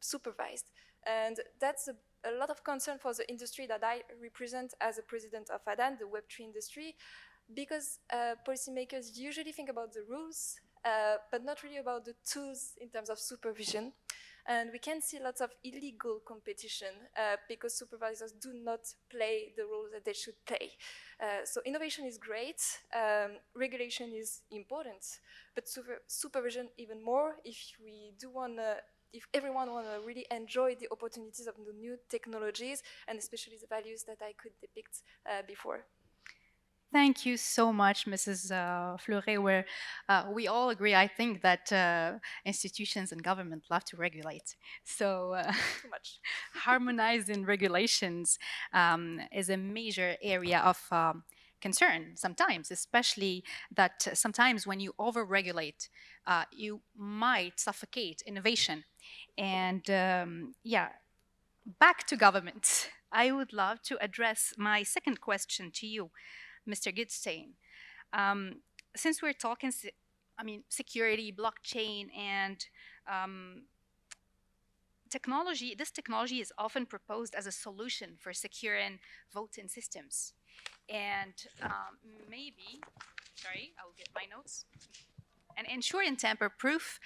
S7: supervised. And that's a lot of concern for the industry that I represent as a president of ADAN, the Web3 industry, because policymakers usually think about the rules, but not really about the tools in terms of supervision. And we can see lots of illegal competition because supervisors do not play the role that they should play. So innovation is great, regulation is important, but supervision even more if we do want to, if everyone want to really enjoy the opportunities of the new technologies and especially the values that I could depict before.
S1: Thank you so much, Mrs. Fleuret. Where we all agree, I think that institutions and government love to regulate. So
S7: Too much.
S1: harmonizing regulations is a major area of concern sometimes, especially that sometimes when you over-regulate, you might suffocate innovation. And yeah, back to government. I would love to address my second question to you, Mr. Goodstein. Since we're talking, security, blockchain, and technology, this technology is often proposed as a solution for securing voting systems. And I'll get my notes. And ensuring tamper-proof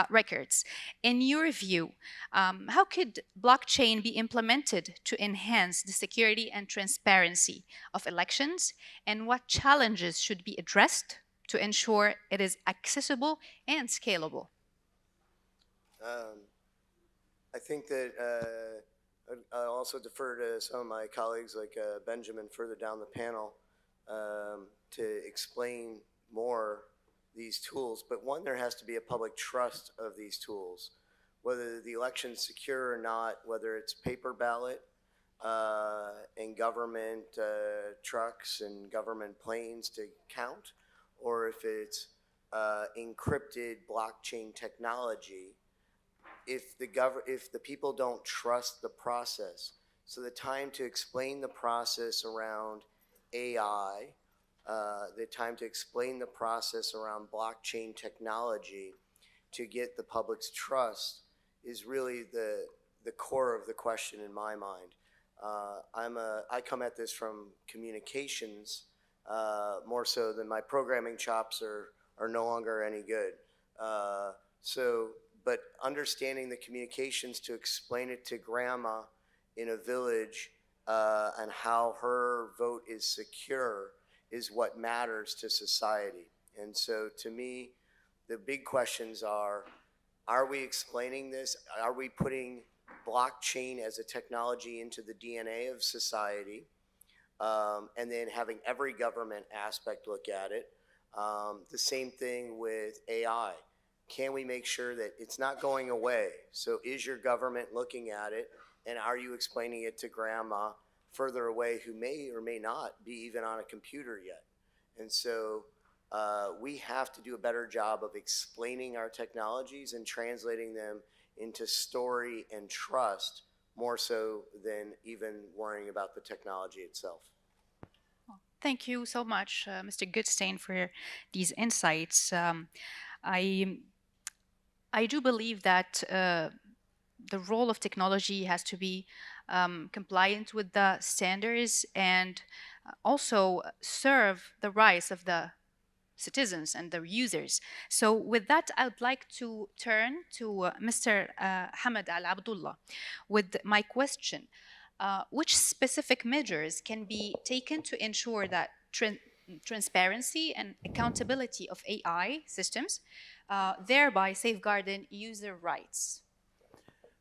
S1: records. In your view, how could blockchain be implemented to enhance the security and transparency of elections, and what challenges should be addressed to ensure it is accessible and scalable?
S5: I think that I'll also defer to some of my colleagues like Benjamin further down the panel to explain more these tools, but one, there has to be a public trust of these tools, whether the election's secure or not, whether it's paper ballot and government trucks and government planes to count, or if it's encrypted blockchain technology. If the people don't trust the process, so the time to explain the process around AI, the time to explain the process around blockchain technology to get the public's trust is really the core of the question in my mind. I come at this from communications more so than my programming chops are no longer any good. But understanding the communications to explain it to grandma in a village and how her vote is secure is what matters to society. And so to me, the big questions are we explaining this? Are we putting blockchain as a technology into the DNA of society? And then having every government aspect look at it. The same thing with AI. Can we make sure that it's not going away? So is your government looking at it, and are you explaining it to grandma further away who may or may not be even on a computer yet? And so we have to do a better job of explaining our technologies and translating them into story and trust more so than even worrying about the technology itself.
S1: Thank you so much, Mr. Goodstein, for these insights. I do believe that the role of technology has to be compliant with the standards and also serve the rights of the citizens and the users. So with that, I would like to turn to Mr. Hamad Al Abdullah with my question. Which specific measures can be taken to ensure that transparency and accountability of AI systems, thereby safeguarding user rights?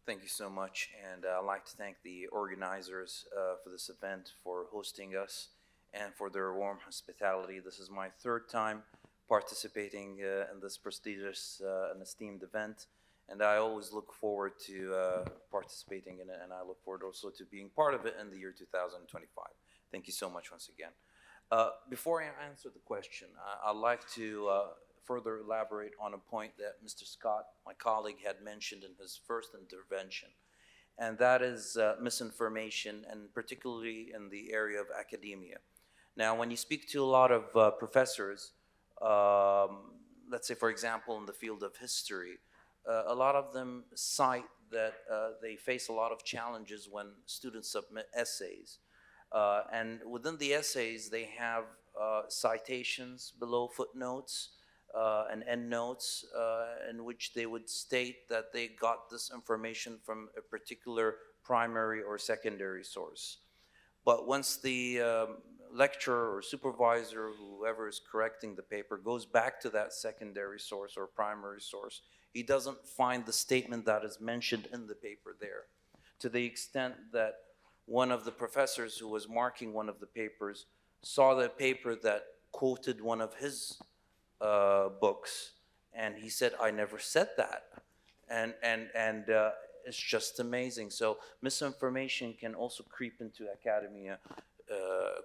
S8: Thank you so much, and I'd like to thank the organizers for this event for hosting us and for their warm hospitality. This is my third time participating in this prestigious and esteemed event, and I always look forward to participating in it, and I look forward also to being part of it in the year 2025. Thank you so much once again. Before I answer the question, I'd like to further elaborate on a point that Mr. Scott, my colleague, had mentioned in his first intervention, and that is misinformation, and particularly in the area of academia. Now, when you speak to a lot of professors, let's say, for example, in the field of history, a lot of them cite that they face a lot of challenges when students submit essays. And within the essays, they have citations below footnotes, and endnotes in which they would state that they got this information from a particular primary or secondary source. But once the lecturer or supervisor, whoever is correcting the paper, goes back to that secondary source or primary source, he doesn't find the statement that is mentioned in the paper there. To the extent that one of the professors who was marking one of the papers saw the paper that quoted one of his books, and he said, "I never said that," and it's just amazing. So misinformation can also creep into academia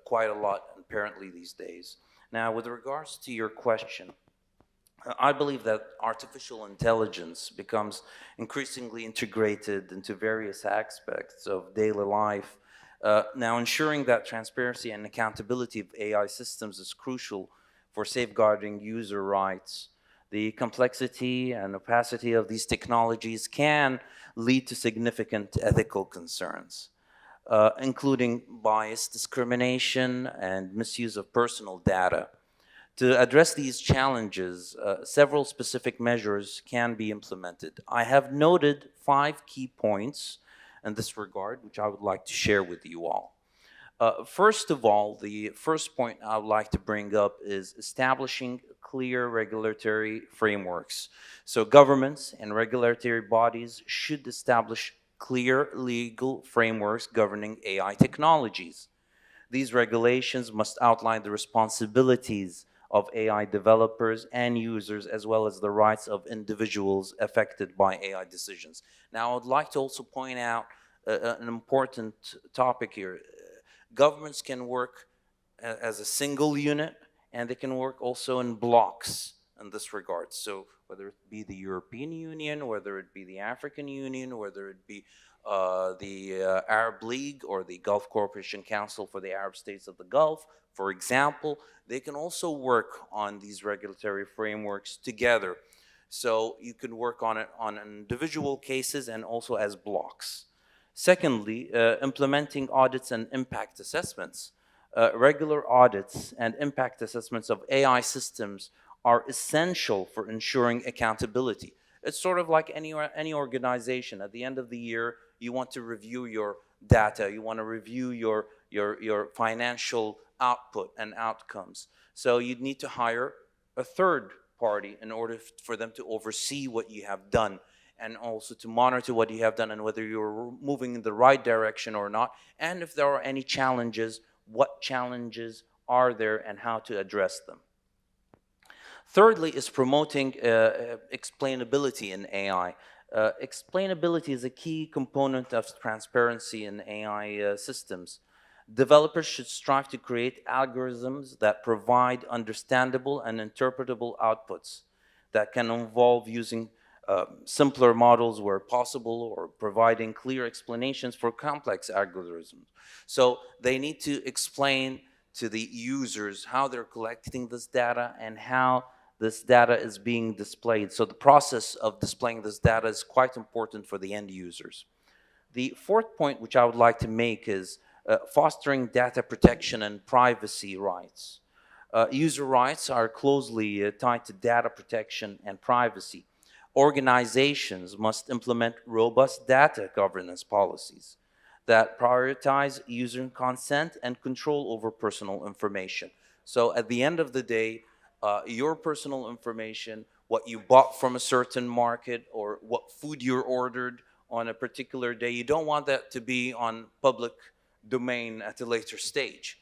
S8: quite a lot, apparently, these days. Now, with regards to your question, I believe that artificial intelligence becomes increasingly integrated into various aspects of daily life. Now, ensuring that transparency and accountability of AI systems is crucial for safeguarding user rights. The complexity and opacity of these technologies can lead to significant ethical concerns, including bias, discrimination, and misuse of personal data. To address these challenges, several specific measures can be implemented. I have noted 5 key points in this regard, which I would like to share with you all. First of all, the first point I would like to bring up is establishing clear regulatory frameworks. So governments and regulatory bodies should establish clear legal frameworks governing AI technologies. These regulations must outline the responsibilities of AI developers and users, as well as the rights of individuals affected by AI decisions. Now, I would like to also point out an important topic here. Governments can work as a single unit, and they can work also in blocks in this regard. So whether it be the European Union, whether it be the African Union, whether it be the Arab League or the Gulf Cooperation Council for the Arab States of the Gulf, for example, they can also work on these regulatory frameworks together. So you can work on it on individual cases and also as blocks. Secondly, implementing audits and impact assessments. Regular audits and impact assessments of AI systems are essential for ensuring accountability. It's sort of like any organization. At the end of the year, you want to review your data, you want to review your financial output and outcomes. So you'd need to hire a third party in order for them to oversee what you have done, and also to monitor what you have done and whether you're moving in the right direction or not, and if there are any challenges, what challenges are there and how to address them. Thirdly is promoting explainability in AI. Explainability is a key component of transparency in AI systems. Developers should strive to create algorithms that provide understandable and interpretable outputs that can involve using simpler models where possible, or providing clear explanations for complex algorithms. So they need to explain to the users how they're collecting this data and how this data is being displayed. So the process of displaying this data is quite important for the end users. The fourth point which I would like to make is fostering data protection and privacy rights. User rights are closely tied to data protection and privacy. Organizations must implement robust data governance policies that prioritize user consent and control over personal information. So at the end of the day, your personal information, what you bought from a certain market, or what food you ordered on a particular day, you don't want that to be on public domain at a later stage.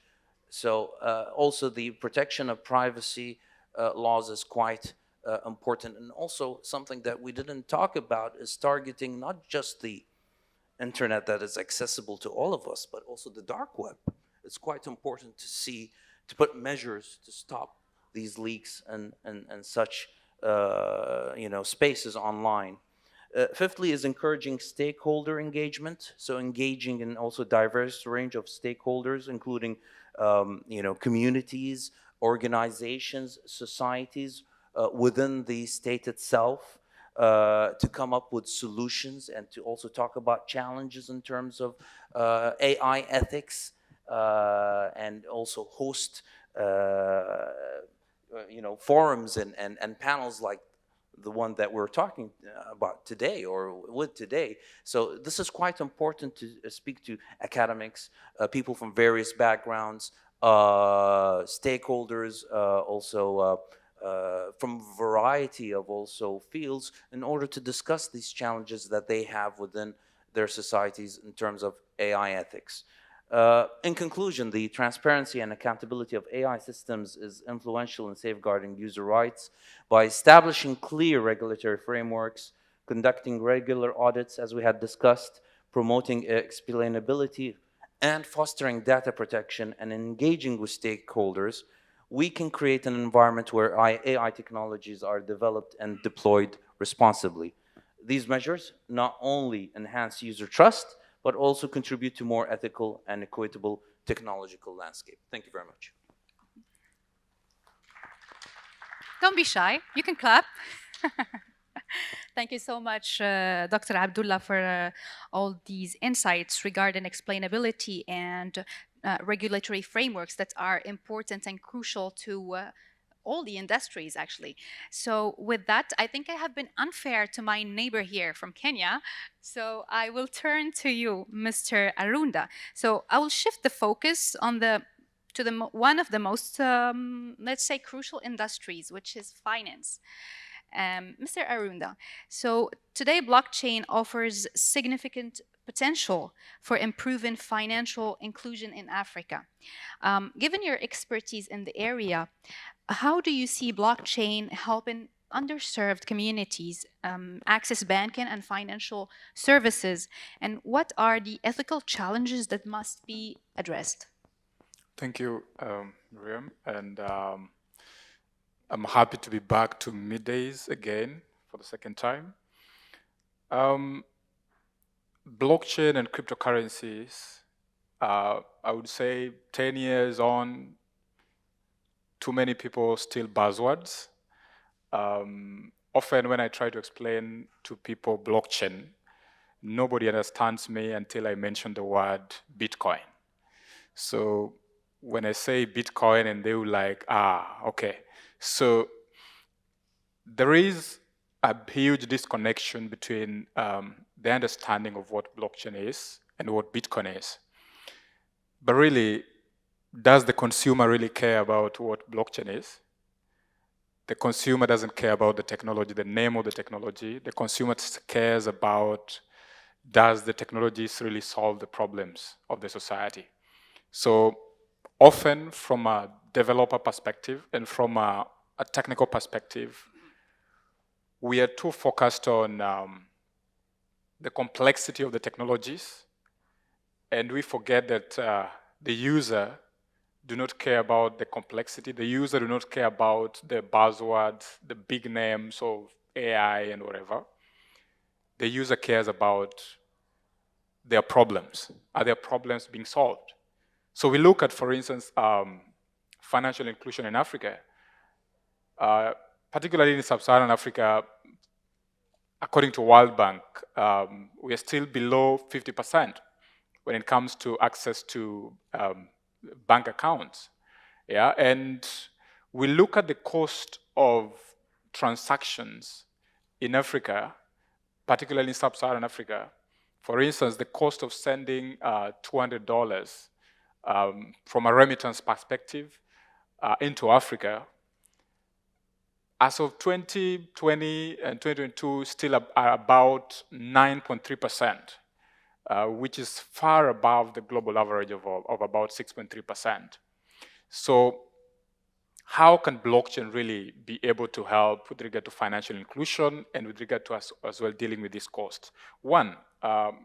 S8: So also the protection of privacy laws is quite important. And also something that we didn't talk about is targeting not just the internet that is accessible to all of us, but also the dark web. It's quite important to put measures to stop these leaks and such spaces online. Fifthly is encouraging stakeholder engagement. So engaging in also diverse range of stakeholders, including communities, organizations, societies within the state itself, to come up with solutions and to also talk about challenges in terms of AI ethics, and also host forums and panels like the one that we're talking about today or with today. So this is quite important to speak to academics, people from various backgrounds, stakeholders, also from a variety of also fields, in order to discuss these challenges that they have within their societies in terms of AI ethics. In conclusion, the transparency and accountability of AI systems is influential in safeguarding user rights by establishing clear regulatory frameworks, conducting regular audits, as we had discussed, promoting explainability, and fostering data protection and engaging with stakeholders. We can create an environment where AI technologies are developed and deployed responsibly. These measures not only enhance user trust, but also contribute to more ethical and equitable technological landscape. Thank you very much.
S1: Don't be shy. You can clap. Thank you so much, Dr. Abdullah, for all these insights regarding explainability and regulatory frameworks that are important and crucial to all the industries, actually. So with that, I think I have been unfair to my neighbor here from Kenya. So I will turn to you, Mr. Arunda. So I will shift the focus on one of the most, let's say, crucial industries, which is finance. Mr. Arunda, so today blockchain offers significant potential for improving financial inclusion in Africa. Given your expertise in the area, how do you see blockchain helping underserved communities access banking and financial services, and what are the ethical challenges that must be addressed?
S9: Thank you, Miriam, and I'm happy to be back to MEDays again for the second time. Blockchain and cryptocurrencies, I would say 10 years on, too many people still buzzwords. Often when I try to explain to people blockchain, nobody understands me until I mention the word Bitcoin. So when I say Bitcoin, and they will like, okay. So there is a huge disconnection between the understanding of what blockchain is and what Bitcoin is. But really, does the consumer really care about what blockchain is? The consumer doesn't care about the technology, the name of the technology. The consumer cares about, does the technologies really solve the problems of the society? So often from a developer perspective and from a technical perspective, we are too focused on the complexity of the technologies, and we forget that the user do not care about the complexity. The user do not care about the buzzwords, the big names of AI and whatever. The user cares about their problems. Are their problems being solved? So we look at, for instance, financial inclusion in Africa, particularly in sub-Saharan Africa. According to World Bank, we are still below 50% when it comes to access to bank accounts. Yeah, and we look at the cost of transactions in Africa, particularly in sub-Saharan Africa. For instance, the cost of sending $200 from a remittance perspective into Africa, as of 2020 and 2022, still about 9.3%, which is far above the global average of about 6.3%. So how can blockchain really be able to help with regard to financial inclusion and with regard to as well dealing with these costs? One,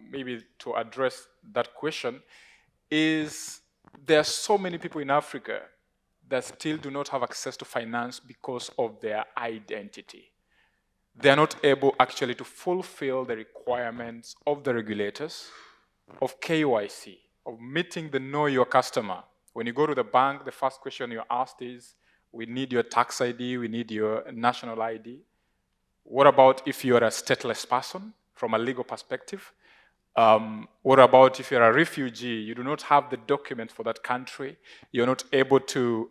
S9: maybe to address that question, is there are so many people in Africa that still do not have access to finance because of their identity. They are not able actually to fulfill the requirements of the regulators, of KYC, of meeting the know your customer. When you go to the bank, the first question you're asked is, we need your tax ID, we need your national ID. What about if you are a stateless person from a legal perspective? What about if you're a refugee, you do not have the documents for that country, you're not able to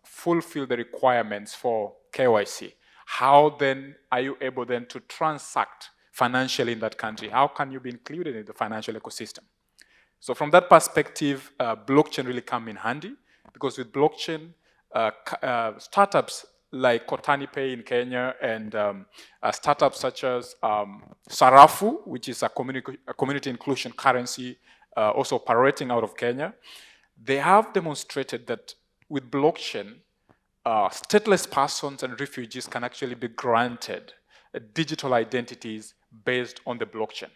S9: fulfill the requirements for KYC? How then are you able then to transact financially in that country? How can you be included in the financial ecosystem? So from that perspective, blockchain really come in handy, because with blockchain, startups like Kotani Pay in Kenya and startups such as Sarafu, which is a community inclusion currency also operating out of Kenya, they have demonstrated that with blockchain, stateless persons and refugees can actually be granted digital identities based on the blockchain.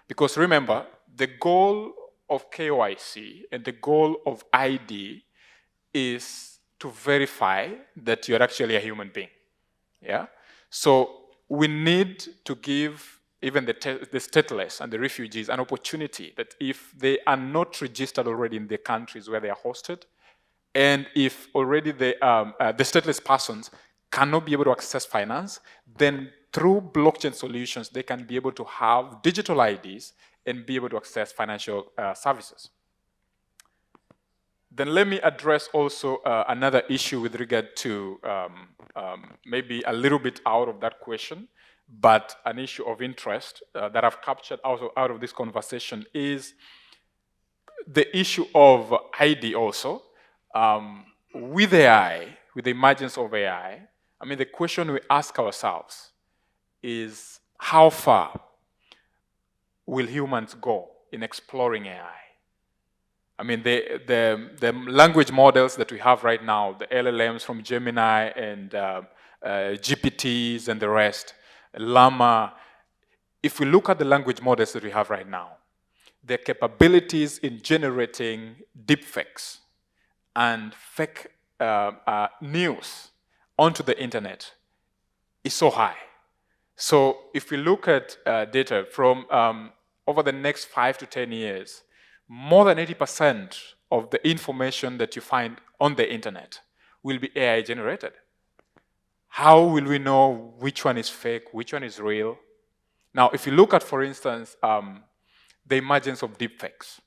S9: Because remember, the goal of KYC and the goal of ID is to verify that you're actually a human being. Yeah? So we need to give even the stateless and the refugees an opportunity that if they are not registered already in the countries where they are hosted, and if already the stateless persons cannot be able to access finance, then through blockchain solutions, they can be able to have digital IDs and be able to access financial services. Then let me address also another issue with regard to maybe a little bit out of that question, but an issue of interest that I've captured also out of this conversation is the issue of ID also. With AI, with the emergence of AI, I mean, the question we ask ourselves is how far will humans go in exploring AI? I mean, the language models that we have right now, the LLMs from Gemini and GPTs and the rest, Llama, if we look at the language models that we have right now, their capabilities in generating deepfakes and fake news onto the internet is so high. So if we look at data from over the next 5 to 10 years, more than 80% of the information that you find on the internet will be AI generated. How will we know which one is fake, which one is real? Now, if you look at, for instance, the emergence of deepfakes,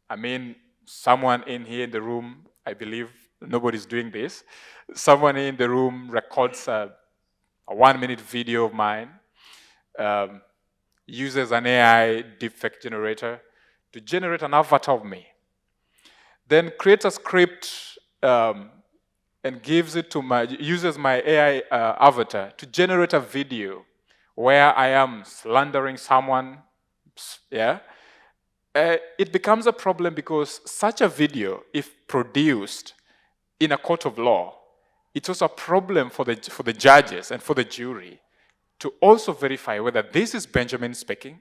S9: I mean, someone in here in the room, I believe nobody's doing this, someone in the room records a 1-minute video of mine, uses an AI deepfake generator to generate an avatar of me, then creates a script and gives it to uses my AI avatar to generate a video where I am slandering someone, yeah? It becomes a problem because such a video, if produced in a court of law, it's also a problem for the judges and for the jury to also verify whether this is Benjamin speaking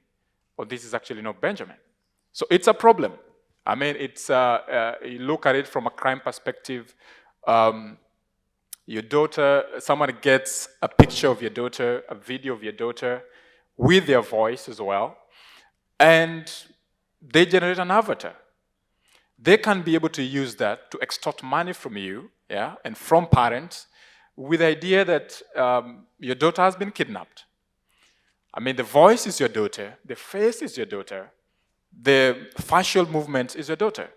S9: or this is actually not Benjamin. So it's a problem. I mean, it's you look at it from a crime perspective. Your daughter, someone gets a picture of your daughter, a video of your daughter, with their voice as well, and they generate an avatar. They can be able to use that to extort money from you, yeah, and from parents, with the idea that your daughter has been kidnapped. I mean, the voice is your daughter, the face is your daughter, the facial movement is your daughter.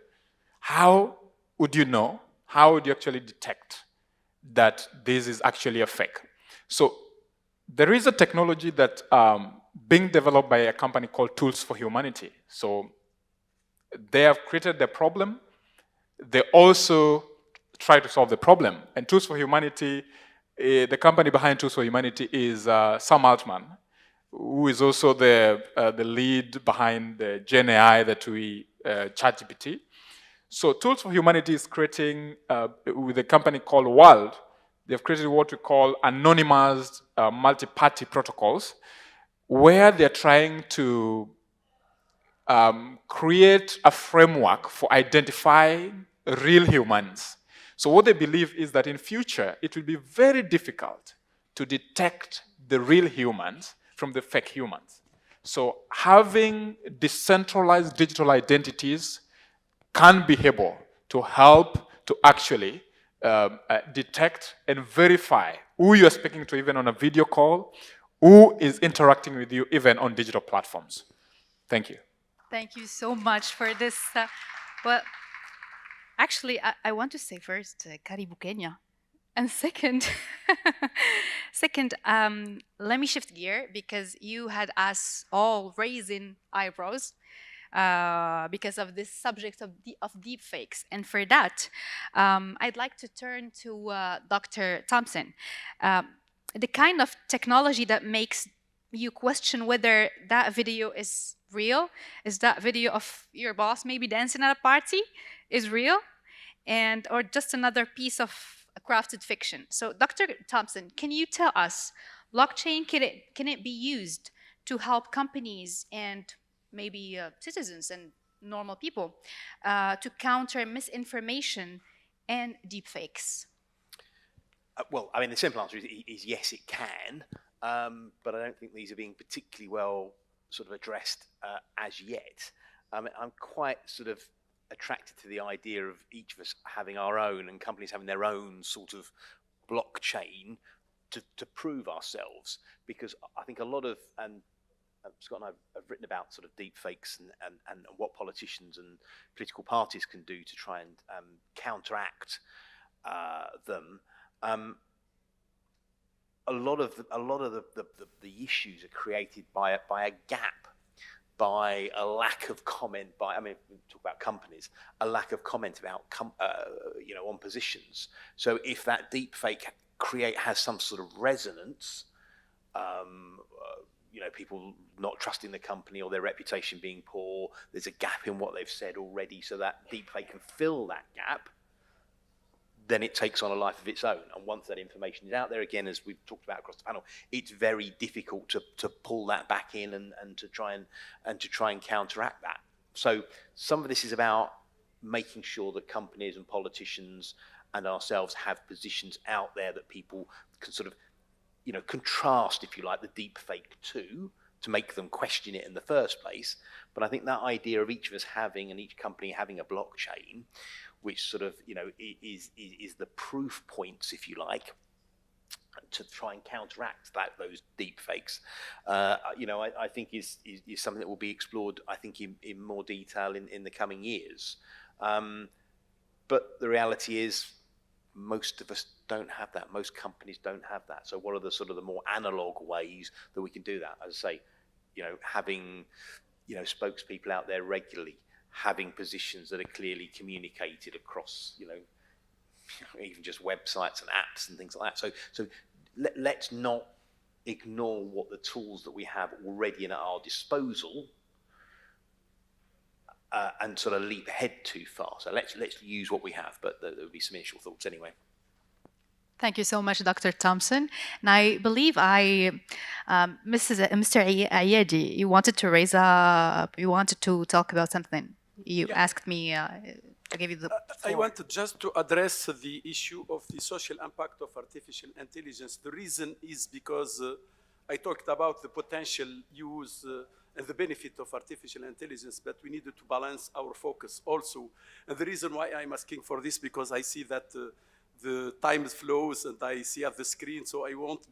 S9: How would you know? How would you actually detect that this is actually a fake? So there is a technology that being developed by a company called Tools for Humanity. So they have created the problem. They also try to solve the problem. And Tools for Humanity, the company behind Tools for Humanity is Sam Altman, who is also the lead behind the Gen AI that we ChatGPT. So Tools for Humanity is creating, with a company called World, they've created what we call anonymized multi-party protocols, where they're trying to create a framework for identifying real humans. So what they believe is that in future, it will be very difficult to detect the real humans from the fake humans. So having decentralized digital identities can be able to help to actually detect and verify who you are speaking to even on a video call, who is interacting with you even on digital platforms. Thank you.
S1: Thank you so much for this. Well, actually, I want to say first, Karibu Kenya. And second, let me shift gear because you had us all raising eyebrows because of this subject of deepfakes. And for that, I'd like to turn to Dr. Thompson. The kind of technology that makes you question whether that video is real, is that video of your boss maybe dancing at a party is real, and or just another piece of crafted fiction. So, Dr. Thompson, can you tell us, blockchain, can it be used to help companies and maybe citizens and normal people to counter misinformation and deepfakes?
S4: Well, I mean, the simple answer is yes, it can, but I don't think these are being particularly well sort of addressed as yet. I'm quite sort of attracted to the idea of each of us having our own and companies having their own sort of blockchain to prove ourselves, because I think a lot of, and Scott and I have written about sort of deep fakes and what politicians and political parties can do to try and counteract them. A lot of the issues are created by a gap, by a lack of comment. I mean, we talk about companies, a lack of comment about on positions. So if that deep fake has some sort of resonance, people not trusting the company or their reputation being poor, there's a gap in what they've said already, so that deep fake can fill that gap, then it takes on a life of its own. And once that information is out there, again, as we've talked about across the panel, it's very difficult to pull that back in and to try and counteract that. So some of this is about making sure that companies and politicians and ourselves have positions out there that people can sort of, contrast, if you like, the deep fake to make them question it in the first place. But I think that idea of each of us having, and each company having, a blockchain, which sort of, is the proof points, if you like, to try and counteract those deep fakes, I think is something that will be explored, I think, in more detail in the coming years. But the reality is, most of us don't have that. Most companies don't have that. So what are the sort of the more analog ways that we can do that? As I say, having, spokespeople out there regularly, having positions that are clearly communicated across, even just websites and apps and things like that. So let's not ignore what the tools that we have already at our disposal and sort of leap ahead too far. So let's use what we have, but there will be some initial thoughts anyway.
S1: Thank you so much, Dr. Thompson. And I believe Mr. Ayedi, you wanted to talk about something. You asked me to give you the floor.
S2: I wanted just to address the issue of the social impact of artificial intelligence. The reason is because I talked about the potential use and the benefit of artificial intelligence, but we needed to balance our focus also. And the reason why I'm asking for this, because I see that the time flows and I see at the screen, so I won't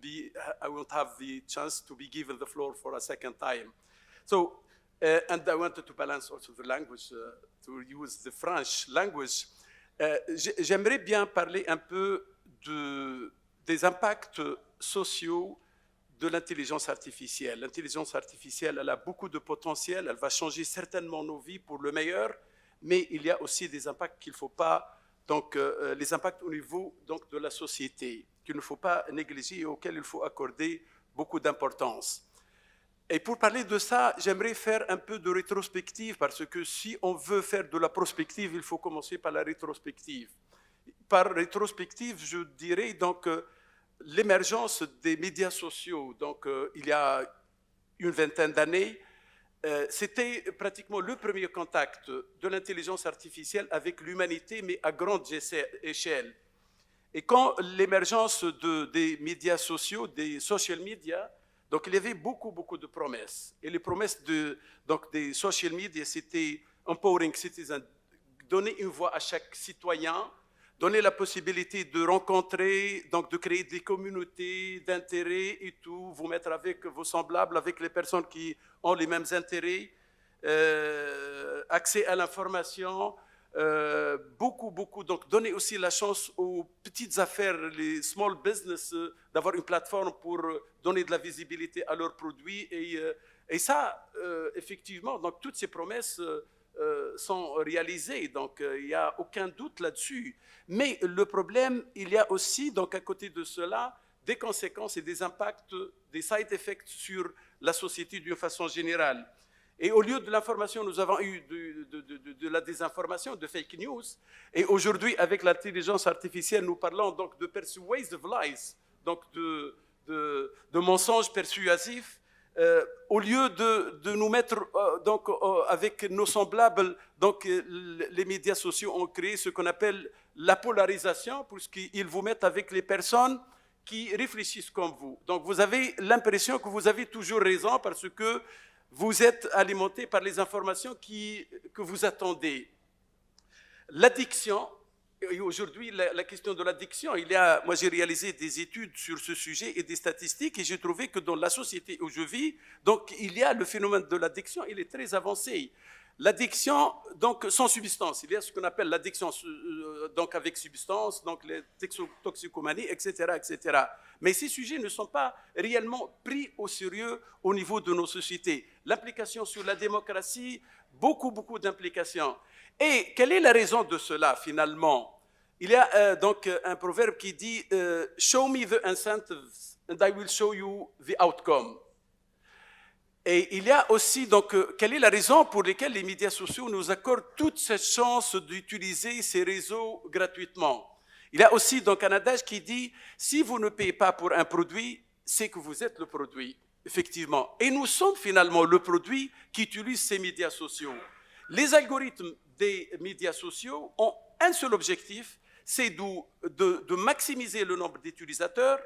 S2: have the chance to be given the floor for a second time. So, and I wanted to balance also the language, to use the French language. J'aimerais bien parler un peu des impacts sociaux de l'intelligence artificielle. L'intelligence artificielle, elle a beaucoup de potentiel, elle va changer certainement nos vies pour le meilleur, mais il y a aussi des impacts qu'il ne faut pas, donc les impacts au niveau donc, de la société, qu'il ne faut pas négliger et auxquels il faut accorder beaucoup d'importance. Et pour parler de ça, j'aimerais faire un peu de rétrospective, parce que si on veut faire de la prospective, il faut commencer par la rétrospective. Par rétrospective, je dirais donc l'émergence des médias sociaux. Donc, il y a une vingtaine d'années, c'était pratiquement le premier contact de l'intelligence artificielle avec l'humanité, mais à grande échelle. Et quand l'émergence des médias sociaux, des social media, donc il y avait beaucoup de promesses. Et les promesses des social media, c'était empowering citizens, donner une voix à chaque citoyen, donner la possibilité de rencontrer, donc de créer des communautés d'intérêts et tout, vous mettre avec vos semblables, avec les personnes qui ont les mêmes intérêts, accès à l'information, beaucoup. Donc, donner aussi la chance aux petites affaires, les small business, d'avoir une plateforme pour donner de la visibilité à leurs produits. Et ça, effectivement, donc toutes ces promesses sont réalisées. Donc, il n'y a aucun doute là-dessus. Mais le problème, il y a aussi, donc, à côté de cela, des conséquences et des impacts, des side effects sur la société d'une façon générale. Et au lieu de l'information, nous avons eu de la désinformation, de fake news. Et aujourd'hui, avec l'intelligence artificielle, nous parlons donc de persuasive lies, donc de mensonges persuasifs. Au lieu de nous mettre donc, avec nos semblables, donc, les médias sociaux ont créé ce qu'on appelle la polarisation, puisqu'ils vous mettent avec les personnes qui réfléchissent comme vous. Donc vous avez l'impression que vous avez toujours raison parce que vous êtes alimenté par les informations que vous attendez. L'addiction, et aujourd'hui la question de l'addiction, moi j'ai réalisé des études sur ce sujet et des statistiques et j'ai trouvé que dans la société où je vis, donc il y a le phénomène de l'addiction, il est très avancé. L'addiction, donc sans substance, il y a ce qu'on appelle l'addiction donc avec substance, donc les toxicomanies, etc., etc. Mais ces sujets ne sont pas réellement pris au sérieux au niveau de nos sociétés. L'implication sur la démocratie, beaucoup d'implications. Et quelle est la raison de cela finalement? Il y a donc un proverbe qui dit « Show me the incentives and I will show you the outcome ». Et il y a aussi, donc, quelle est la raison pour laquelle les médias sociaux nous accordent toute cette chance d'utiliser ces réseaux gratuitement? Il y a aussi donc un adage qui dit, si vous ne payez pas pour un produit, c'est que vous êtes le produit, effectivement. Et nous sommes finalement le produit qui utilise ces médias sociaux. Les algorithmes des médias sociaux ont un seul objectif, c'est de maximiser le nombre d'utilisateurs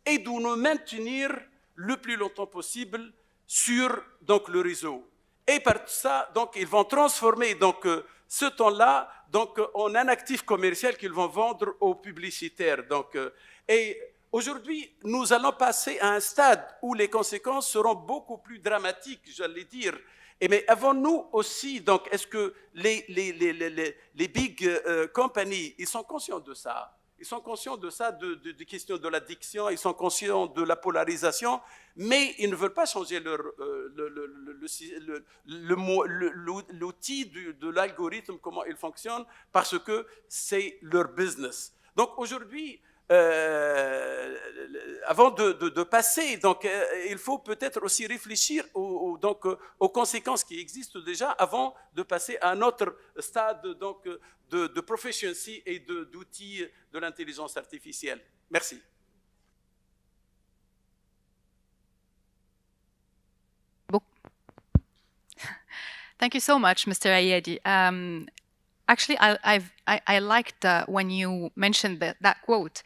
S2: et de nous maintenir le plus longtemps possible sur donc, le réseau. Et par ça, donc, ils vont transformer donc, ce temps-là donc, en un actif commercial qu'ils vont vendre aux publicitaires. Donc, et aujourd'hui, nous allons passer à un stade où les conséquences seront beaucoup plus dramatiques, j'allais dire. Mais avons-nous aussi, donc, est-ce que les big companies, ils sont conscients de ça? Ils sont conscients de ça, de questions de l'addiction, ils sont conscients de la polarisation, mais ils ne veulent pas changer l'outil de l'algorithme, comment il fonctionne, parce que c'est leur business. Donc aujourd'hui, avant de passer, donc, il faut peut-être aussi réfléchir aux conséquences qui existent déjà avant de passer à un autre stade donc, de proficiency et d'outils de l'intelligence artificielle. Merci.
S1: Thank you so much, Mr. Ayedi. Actually, I liked when you mentioned that quote.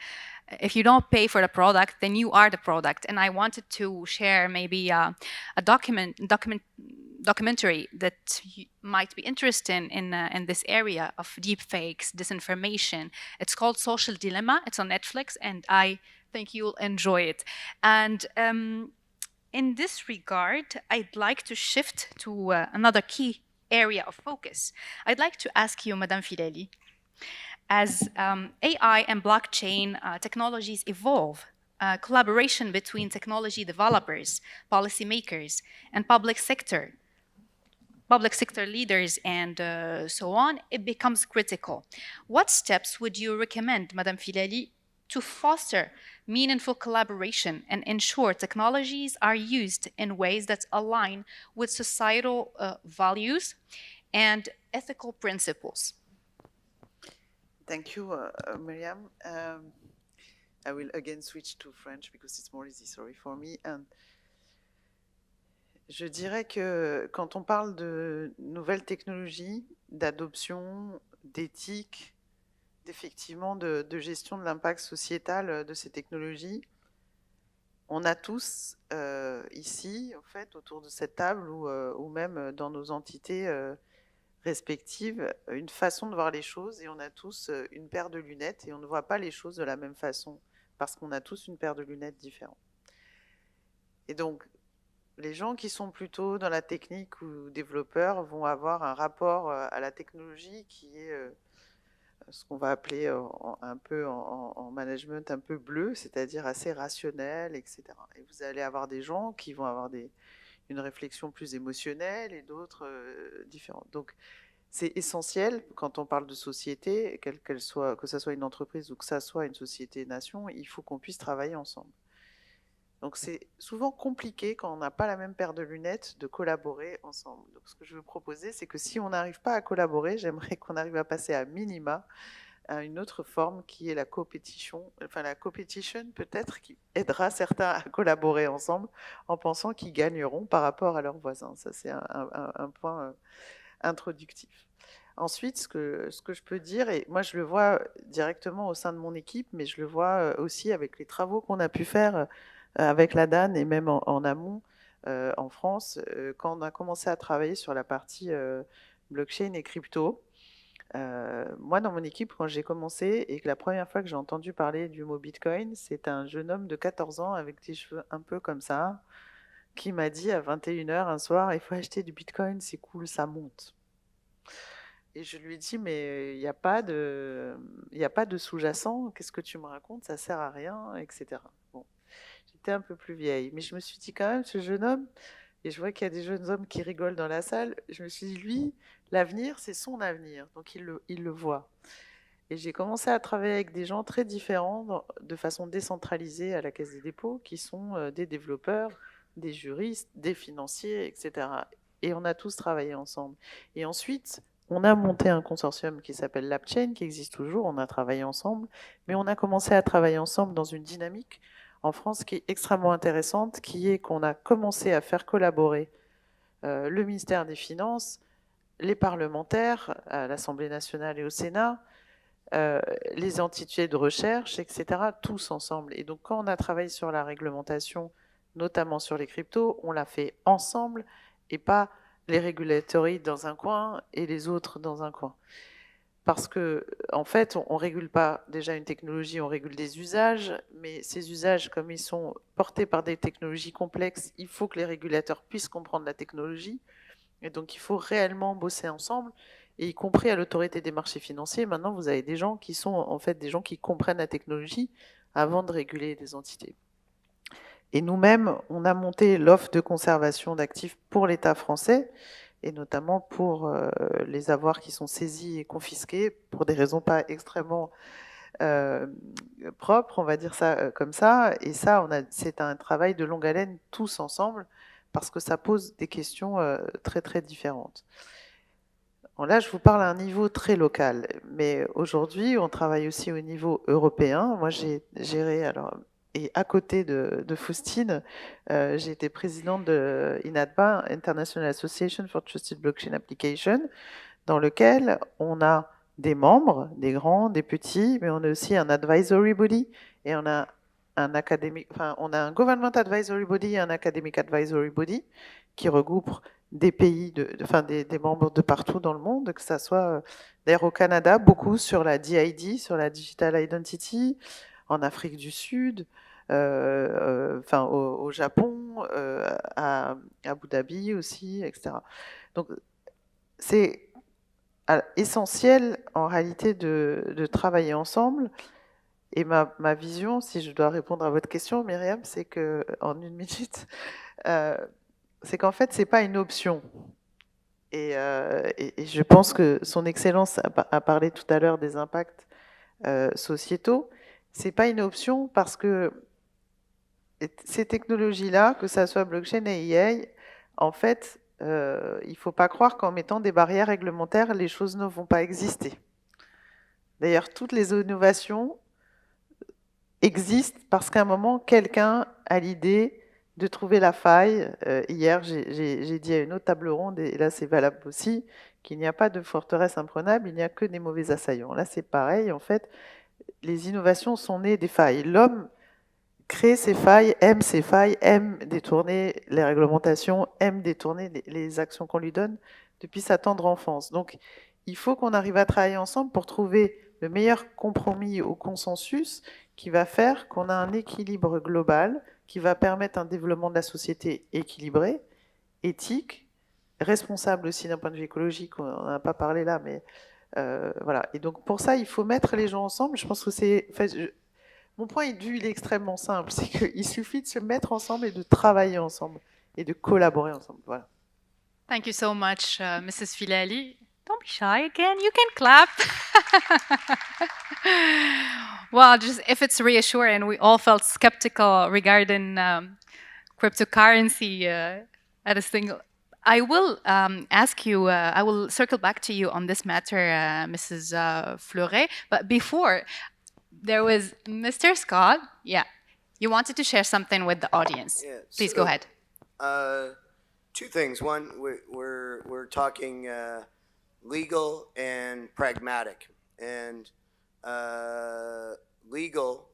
S1: If you don't pay for the product, then you are the product. And I wanted to share maybe a documentary that might be interesting in this area of deepfakes, disinformation. It's called Social Dilemma. It's on Netflix, and I think you'll enjoy it. And in this regard, I'd like to shift to another key area of focus. I'd like to ask you, Madame Filali, as AI and blockchain technologies evolve, collaboration between technology developers, policymakers, and public sector leaders, and so on, it becomes critical. What steps would you recommend, Madame Filali, to foster meaningful collaboration and ensure technologies are used in ways that align with societal values and ethical principles?
S3: Thank you, Myriam. I will again switch to French because it's more easy, sorry for me. And je dirais que quand on parle de nouvelles technologies, d'adoption, d'éthique, effectivement de gestion de l'impact sociétal de ces technologies, on a tous ici, en fait, autour de cette table ou même dans nos entités respectives, une façon de voir les choses, et on a tous une paire de lunettes et on ne voit pas les choses de la même façon parce qu'on a tous une paire de lunettes différentes. Et donc, les gens qui sont plutôt dans la technique ou développeurs vont avoir un rapport à la technologie qui est ce qu'on va appeler un peu en management un peu bleu, c'est-à-dire assez rationnel, etc. Et vous allez avoir des gens qui vont avoir une réflexion plus émotionnelle et d'autres différentes. Donc, c'est essentiel quand on parle de société, quelle qu'elle soit, que ce soit une entreprise ou que ça soit une société-nation, il faut qu'on puisse travailler ensemble. Donc c'est souvent compliqué quand on n'a pas la même paire de lunettes de collaborer ensemble. Donc ce que je veux proposer, c'est que si on n'arrive pas à collaborer, j'aimerais qu'on arrive à passer à minima à une autre forme qui est la compétition. Enfin la competition peut-être qui aidera certains à collaborer ensemble en pensant qu'ils gagneront par rapport à leurs voisins. Ça c'est un point introductif. Ensuite, ce que je peux dire, et moi je le vois directement au sein de mon équipe, mais je le vois aussi avec les travaux qu'on a pu faire avec la DAN et même en amont en France, quand on a commencé à travailler sur la partie blockchain et crypto. Moi, dans mon équipe, quand j'ai commencé et que la première fois que j'ai entendu parler du mot Bitcoin, c'est un jeune homme de 14 ans avec des cheveux un peu comme ça, qui m'a dit à 21h un soir, il faut acheter du Bitcoin, c'est cool, ça monte. Et je lui ai dit, mais il n'y a pas de sous-jacent, qu'est-ce que tu me racontes, ça sert à rien, etc. Bon, j'étais un peu plus vieille, mais je me suis dit quand même, ce jeune homme, et je vois qu'il y a des jeunes hommes qui rigolent dans la salle, je me suis dit, lui, l'avenir, c'est son avenir, donc il le voit. Et j'ai commencé à travailler avec des gens très différents, de façon décentralisée à la Caisse des dépôts, qui sont des développeurs, des juristes, des financiers, etc. Et on a tous travaillé ensemble. Et ensuite, on a monté un consortium qui s'appelle LabChain, qui existe toujours, on a travaillé ensemble, mais on a commencé à travailler ensemble dans une dynamique en France qui est extrêmement intéressante, qui est qu'on a commencé à faire collaborer le ministère des Finances, les parlementaires à l'Assemblée nationale et au Sénat, les entités de recherche, etc., tous ensemble. Et donc, quand on a travaillé sur la réglementation, notamment sur les cryptos, on l'a fait ensemble et pas les regulatory dans un coin et les autres dans un coin. Parce que, en fait, on ne régule pas déjà une technologie, on régule des usages, mais ces usages, comme ils sont portés par des technologies complexes, il faut que les régulateurs puissent comprendre la technologie. Et donc, il faut réellement bosser ensemble, et y compris à l'autorité des marchés financiers. Maintenant, vous avez des gens qui sont en fait des gens qui comprennent la technologie avant de réguler des entités. Et nous-mêmes, on a monté l'offre de conservation d'actifs pour l'État français, et notamment pour les avoirs qui sont saisis et confisqués pour des raisons pas extrêmement propres, on va dire ça comme ça. Et ça, c'est un travail de longue haleine tous ensemble, parce que ça pose des questions très très différentes. Bon, là, je vous parle à un niveau très local, mais aujourd'hui, on travaille aussi au niveau européen. Moi, j'ai géré, alors, et à côté de Faustine, j'ai été présidente de INATBA, International Association for Trusted Blockchain Application, dans lequel on a des membres, des grands, des petits, mais on a aussi un advisory body et on a on a un government advisory body et un academic advisory body qui regroupe des pays, des membres de partout dans le monde, que ça soit d'ailleurs au Canada, beaucoup sur la DID, sur la Digital Identity, en Afrique du Sud, au Japon, à Abu Dhabi aussi, etc. Donc c'est essentiel en réalité de travailler ensemble. Et ma vision, si je dois répondre à votre question, Myriam, c'est que en une minute, c'est qu'en fait, c'est pas une option. Et je pense que son Excellence a parlé tout à l'heure des impacts sociétaux. C'est pas une option parce que ces technologies-là, que ça soit blockchain et IA, en fait, il ne faut pas croire qu'en mettant des barrières réglementaires, les choses ne vont pas exister. D'ailleurs, toutes les innovations existent parce qu'à un moment, quelqu'un a l'idée de trouver la faille. Hier, j'ai dit à une autre table ronde, et là c'est valable aussi, qu'il n'y a pas de forteresse imprenable, il n'y a que des mauvais assaillants. Là, c'est pareil, en fait, les innovations sont nées des failles. L'homme crée ses failles, aime détourner les réglementations, aime détourner les actions qu'on lui donne depuis sa tendre enfance. Donc, il faut qu'on arrive à travailler ensemble pour trouver le meilleur compromis au consensus qui va faire qu'on a un équilibre global qui va permettre un développement de la société équilibré, éthique, responsable aussi d'un point de vue écologique, on n'en a pas parlé là, mais voilà. Et donc pour ça, il faut mettre les gens ensemble. Je pense que c'est... Enfin, mon point de vue, il est extrêmement simple, c'est qu'il suffit de se mettre ensemble et de travailler ensemble et de collaborer ensemble. Voilà.
S1: Thank you so much, Mrs. Filali. Don't be shy again. You can clap. Well, just if it's reassuring, we all felt skeptical regarding cryptocurrency at a single. I will ask you. I will circle back to you on this matter, Mrs. Fleuret. But before, there was Mr. Scott. Yeah, you wanted to share something with the audience.
S5: Yeah,
S1: Please
S5: so,
S1: go ahead.
S5: Two things. One, we're talking legal and pragmatic, and legal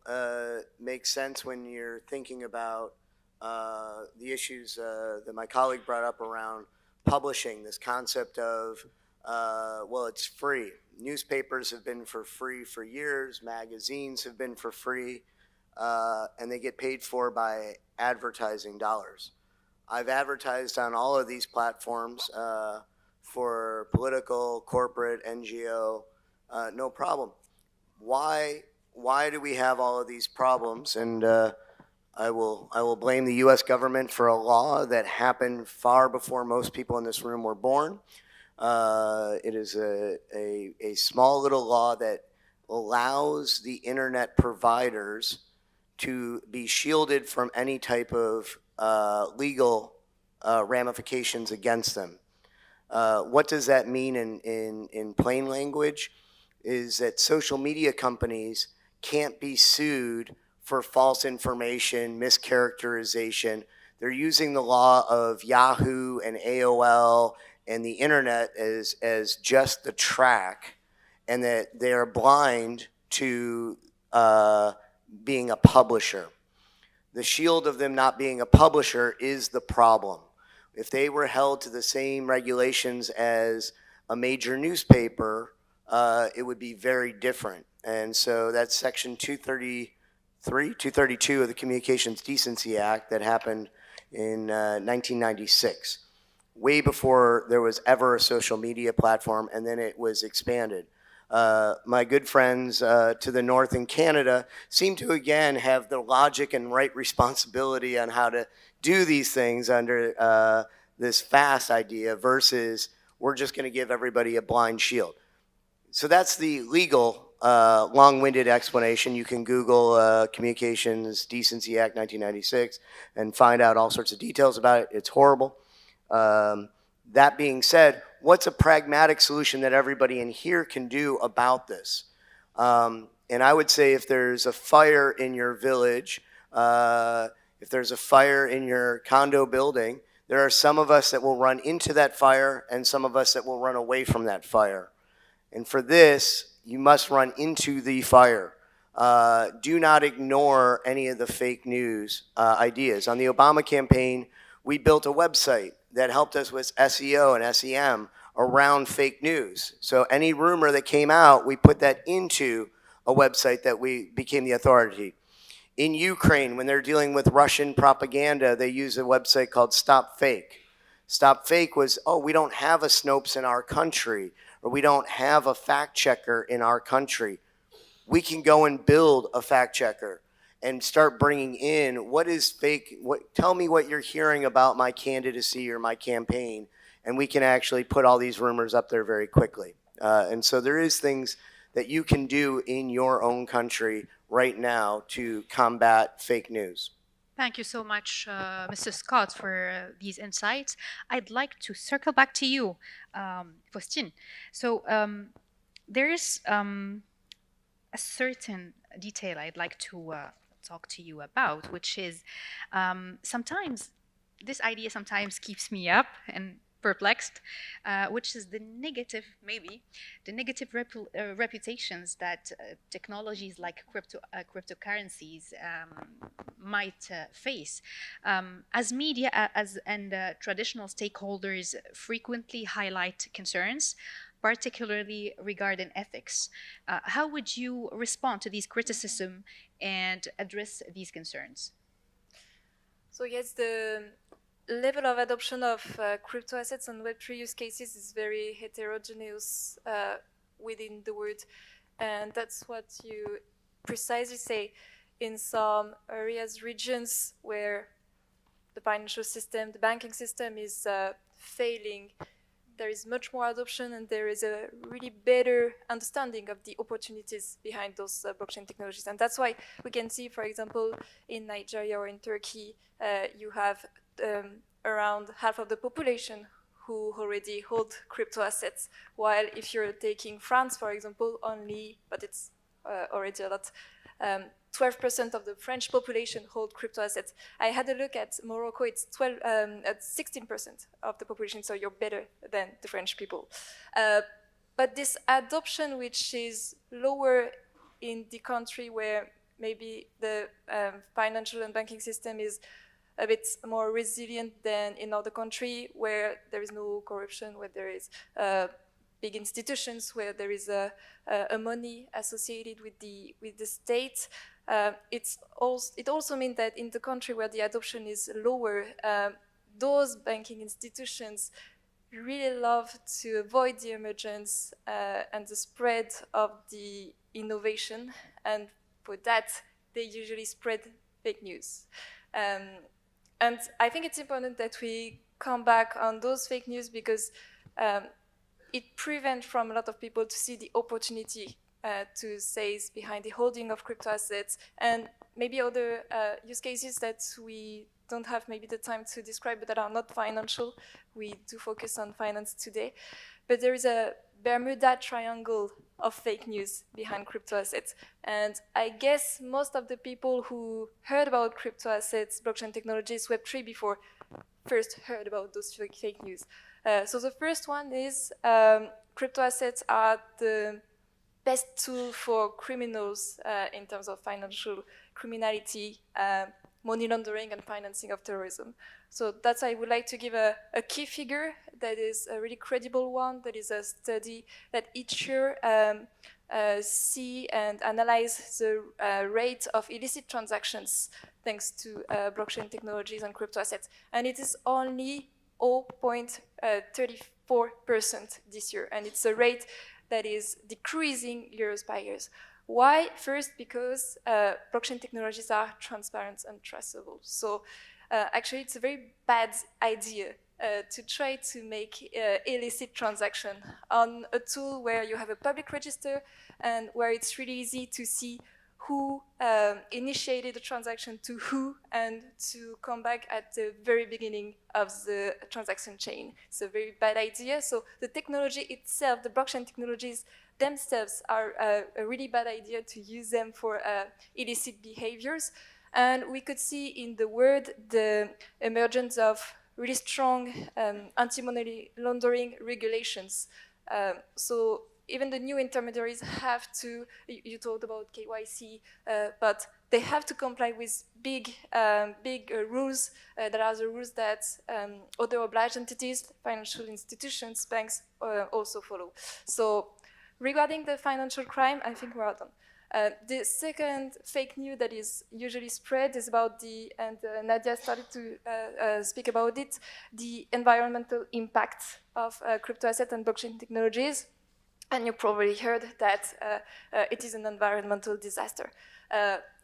S5: makes sense when you're thinking about the issues that my colleague brought up around publishing. This concept of well, it's free. Newspapers have been for free for years. Magazines have been for free, and they get paid for by advertising dollars. I've advertised on all of these platforms for political, corporate, NGO, no problem. Why do we have all of these problems? And I will blame the U.S. government for a law that happened far before most people in this room were born. It is a small little law that allows the internet providers to be shielded from any type of legal ramifications against them. What does that mean in plain language? Is that social media companies can't be sued for false information, mischaracterization. They're using the law of Yahoo and AOL and the internet as just the track, and that they are blind to being a publisher. The shield of them not being a publisher is the problem. If they were held to the same regulations as a major newspaper, it would be very different. And so that's Section 232 of the Communications Decency Act that happened in 1996, way before there was ever a social media platform, and then it was expanded. My good friends to the north in Canada seem to again have the logic and right responsibility on how to do these things under this fast idea versus we're just going to give everybody a blind shield. So that's the legal long-winded explanation. You can Google Communications Decency Act 1996 and find out all sorts of details about it. It's horrible. That being said, what's a pragmatic solution that everybody in here can do about this? And I would say if there's a fire in your village, if there's a fire in your condo building, there are some of us that will run into that fire and some of us that will run away from that fire. And for this, you must run into the fire. Do not ignore any of the fake news ideas. On the Obama campaign, we built a website that helped us with SEO and SEM around fake news. So any rumor that came out, we put that into a website that we became the authority. In Ukraine, when they're dealing with Russian propaganda, they use a website called Stop Fake. Stop Fake was, oh, we don't have a Snopes in our country, or we don't have a fact checker in our country. We can go and build a fact checker and start bringing in what is fake, tell me what you're hearing about my candidacy or my campaign, and we can actually put all these rumors up there very quickly. And so there is things that you can do in your own country right now to combat fake news.
S1: Thank you so much, Mr. Scott, for these insights. I'd like to circle back to you, Faustine. So there is a certain detail I'd like to talk to you about, which is sometimes this idea sometimes keeps me up and perplexed, which is the negative, maybe, the negative reputations that technologies like cryptocurrencies might face. As media and traditional stakeholders frequently highlight concerns, particularly regarding ethics. How would you respond to these criticism and address these concerns?
S7: So yes, the level of adoption of crypto assets and Web3 use cases is very heterogeneous within the world. And that's what you precisely say. In some areas, regions where the financial system, the banking system is failing, there is much more adoption and there is a really better understanding of the opportunities behind those blockchain technologies. And that's why we can see, for example, in Nigeria or in Turkey, you have around half of the population who already hold crypto assets, while if you're taking France, for example, only, but it's already a lot, 12% of the French population hold crypto assets. I had a look at Morocco, it's 16% of the population, so you're better than the French people. But this adoption, which is lower in the country where maybe the financial and banking system is a bit more resilient than in other countries where there is no corruption, where there is big institutions, where there is a money associated with the state. It also means that in the country where the adoption is lower, those banking institutions really love to avoid the emergence and the spread of the innovation, and for that they usually spread fake news. And I think it's important that we come back on those fake news because it prevents from a lot of people to see the opportunity to seize behind the holding of crypto assets and maybe other use cases that we don't have maybe the time to describe, but that are not financial. We do focus on finance today. But there is a Bermuda Triangle of fake news behind crypto assets. And I guess most of the people who heard about crypto assets, blockchain technologies, Web3 before, first heard about those fake news. So the first one is crypto assets are the best tool for criminals in terms of financial criminality, money laundering and financing of terrorism. So that's why I would like to give a key figure that is a really credible one, that is a study that each year see and analyze the rate of illicit transactions thanks to blockchain technologies and crypto assets. And it is only 0.34% this year. And it's a rate that is decreasing years by years. Why? First, because blockchain technologies are transparent and traceable. So actually, it's a very bad idea to try to make illicit transaction on a tool where you have a public register and where it's really easy to see who initiated the transaction to who and to come back at the very beginning of the transaction chain. It's a very bad idea. So the technology itself, the blockchain technologies themselves are a really bad idea to use them for illicit behaviors. And we could see in the world the emergence of really strong anti-money laundering regulations. So even the new intermediaries have to, you talked about KYC, but they have to comply with big rules that are the rules that other obliged entities, financial institutions, banks also follow. So regarding the financial crime, I think we're done. The second fake news that is usually spread is about and Nadia started to speak about it, the environmental impact of crypto assets and blockchain technologies. And you probably heard that it is an environmental disaster,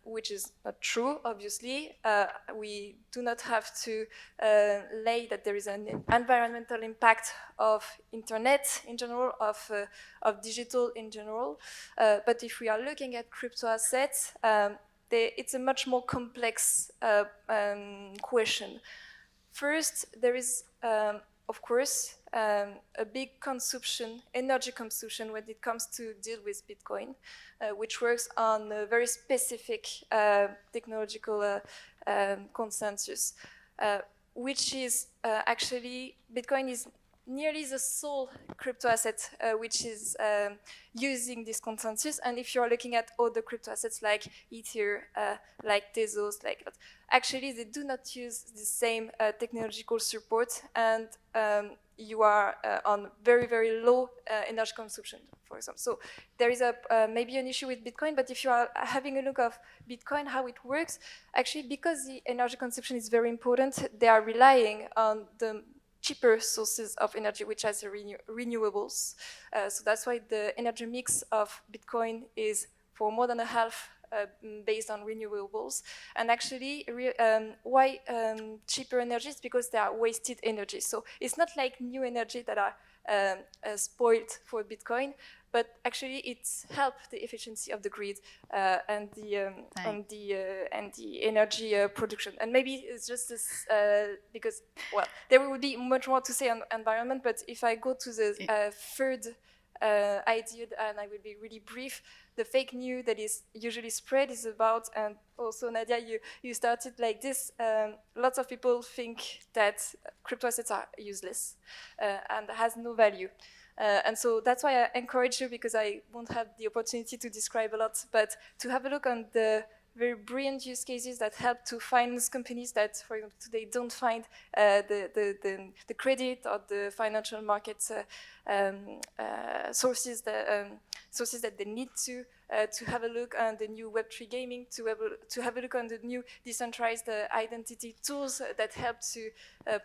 S7: which is not true, obviously. We do not have to lay that there is an environmental impact of internet in general, of digital in general. But if we are looking at crypto assets, it's a much more complex question. First, there is, of course, a big consumption, energy consumption when it comes to deal with Bitcoin, which works on a very specific technological consensus, which is actually, Bitcoin is nearly the sole crypto asset which is using this consensus. And if you're looking at other crypto assets like Ether, like Tezos, like that, actually they do not use the same technological support, and you are on very, very low energy consumption, for example. So there is maybe an issue with Bitcoin, but if you are having a look of Bitcoin, how it works, actually because the energy consumption is very important, they are relying on the cheaper sources of energy, which are the renewables. So that's why the energy mix of Bitcoin is for more than a half based on renewables. And actually, why cheaper energy is because they are wasted energy. So it's not like new energy that are spoiled for Bitcoin, but actually it's helped the efficiency of the grid and the energy production. And maybe it's just this because, well, there would be much more to say on environment, but if I go to the third idea, and I will be really brief, the fake news that is usually spread is about, and also Nadia, you started like this, lots of people think that crypto assets are useless and has no value. And so that's why I encourage you, because I won't have the opportunity to describe a lot, but to have a look on the very brilliant use cases that help to finance companies that, for example, today don't find the credit or the financial markets sources that they need to have a look on the new Web3 gaming, to have a look on the new decentralized identity tools that help to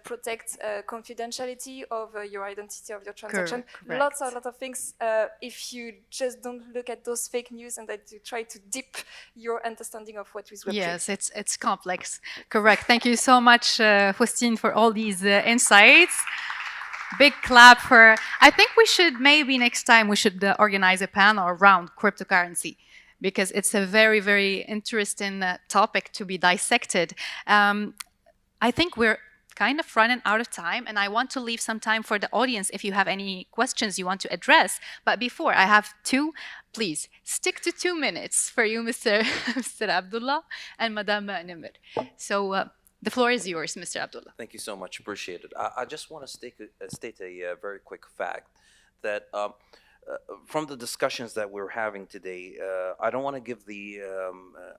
S7: protect confidentiality of your identity of your transaction.
S1: Correct.
S7: A lot of things. If you just don't look at those fake news and that you try to dip your understanding of what is Web3.
S1: Yes, it's complex. Correct. Thank you so much, Faustine, for all these insights. Big clap for, I think we should, maybe next time we should organize a panel around cryptocurrency, because it's a very, very interesting topic to be dissected. I think we're kind of running out of time, and I want to leave some time for the audience if you have any questions you want to address. But before, I have two. Please stick to 2 minutes for you, Mr. Mr. Abdullah and Madame Nimr. So the floor is yours, Mr. Abdullah.
S8: Thank you so much. Appreciate it. I just want to state a very quick fact that from the discussions that we're having today, I don't want to give the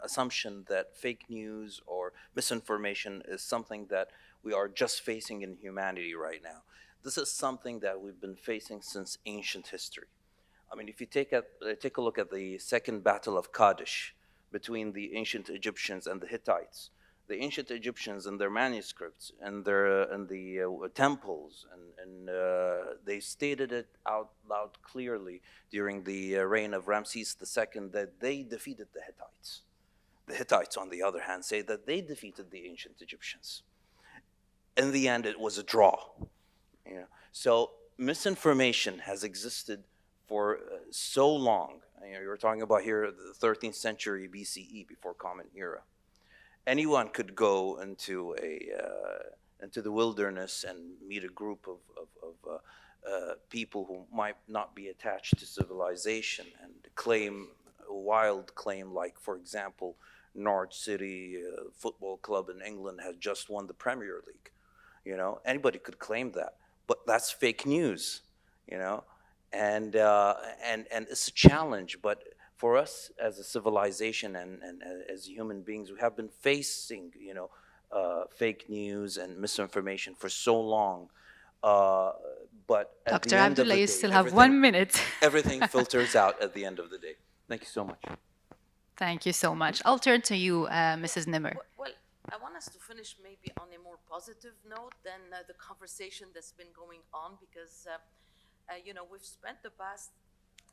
S8: assumption that fake news or misinformation is something that we are just facing in humanity right now. This is something that we've been facing since ancient history. I mean, if you take a look at the second battle of Kadesh between the ancient Egyptians and the Hittites, the ancient Egyptians in their manuscripts and the temples, and they stated it out loud clearly during the reign of Ramses II that they defeated the Hittites. The Hittites, on the other hand, say that they defeated the ancient Egyptians. In the end, it was a draw. You know? So misinformation has existed for so long. You know, you're talking about here the 13th century BCE, before Common Era. Anyone could go into the wilderness and meet a group of people who might not be attached to civilization and claim a wild claim, like, for example, Norwich City Football Club in England has just won the Premier League. You know, anybody could claim that, but that's fake news. You know, and it's a challenge. But for us as a civilization and as human beings, we have been facing, you know, fake news and misinformation for so long. But at
S1: Dr.
S8: the end of
S1: Abdullah,
S8: the
S1: you
S8: day,
S1: still have 1 minute.
S8: everything filters out at the end of the day. Thank you so much.
S1: Thank you so much. I'll turn to you, Mrs. Nimr.
S6: Well, I want us to finish maybe on a more positive note than the conversation that's been going on, because, you know, we've spent the past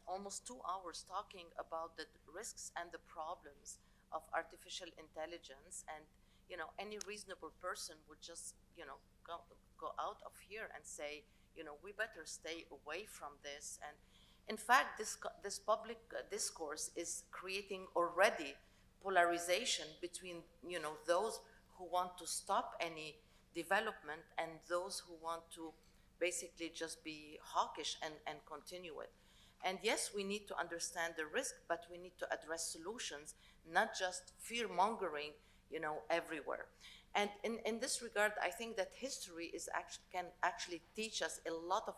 S6: almost 2 hours talking about the risks and the problems of artificial intelligence. And, you know, any reasonable person would just, you know, go out of here and say, you know, we better stay away from this. And in fact, this public discourse is creating already polarization between, you know, those who want to stop any development and those who want to basically just be hawkish and continue it. And yes, we need to understand the risk, but we need to address solutions, not just fear-mongering everywhere. And in this regard, I think that history can actually teach us a lot of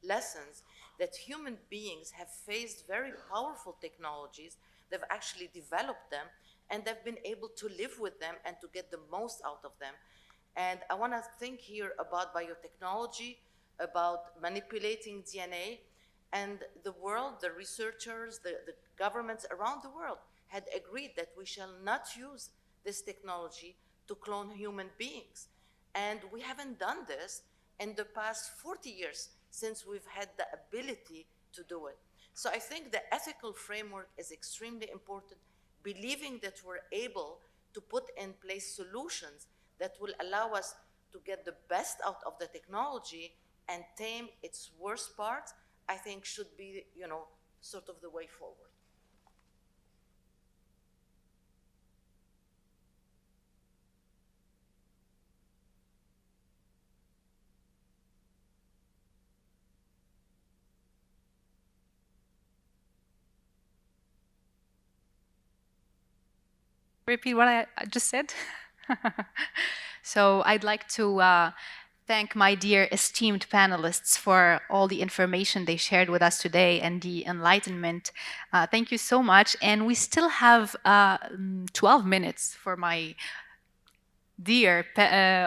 S6: lessons, that human beings have faced very powerful technologies, they've actually developed them, and they've been able to live with them and to get the most out of them. And I want to think here about biotechnology, about manipulating DNA, and the world, the researchers, the governments around the world had agreed that we shall not use this technology to clone human beings. And we haven't done this in the past 40 years since we've had the ability to do it. So I think the ethical framework is extremely important, believing that we're able to put in place solutions that will allow us to get the best out of the technology and tame its worst parts, I think should be, sort of the way forward.
S1: Repeat what I just said. So I'd like to thank my dear esteemed panelists for all the information they shared with us today and the enlightenment. Thank you so much. And we still have 12 minutes for my dear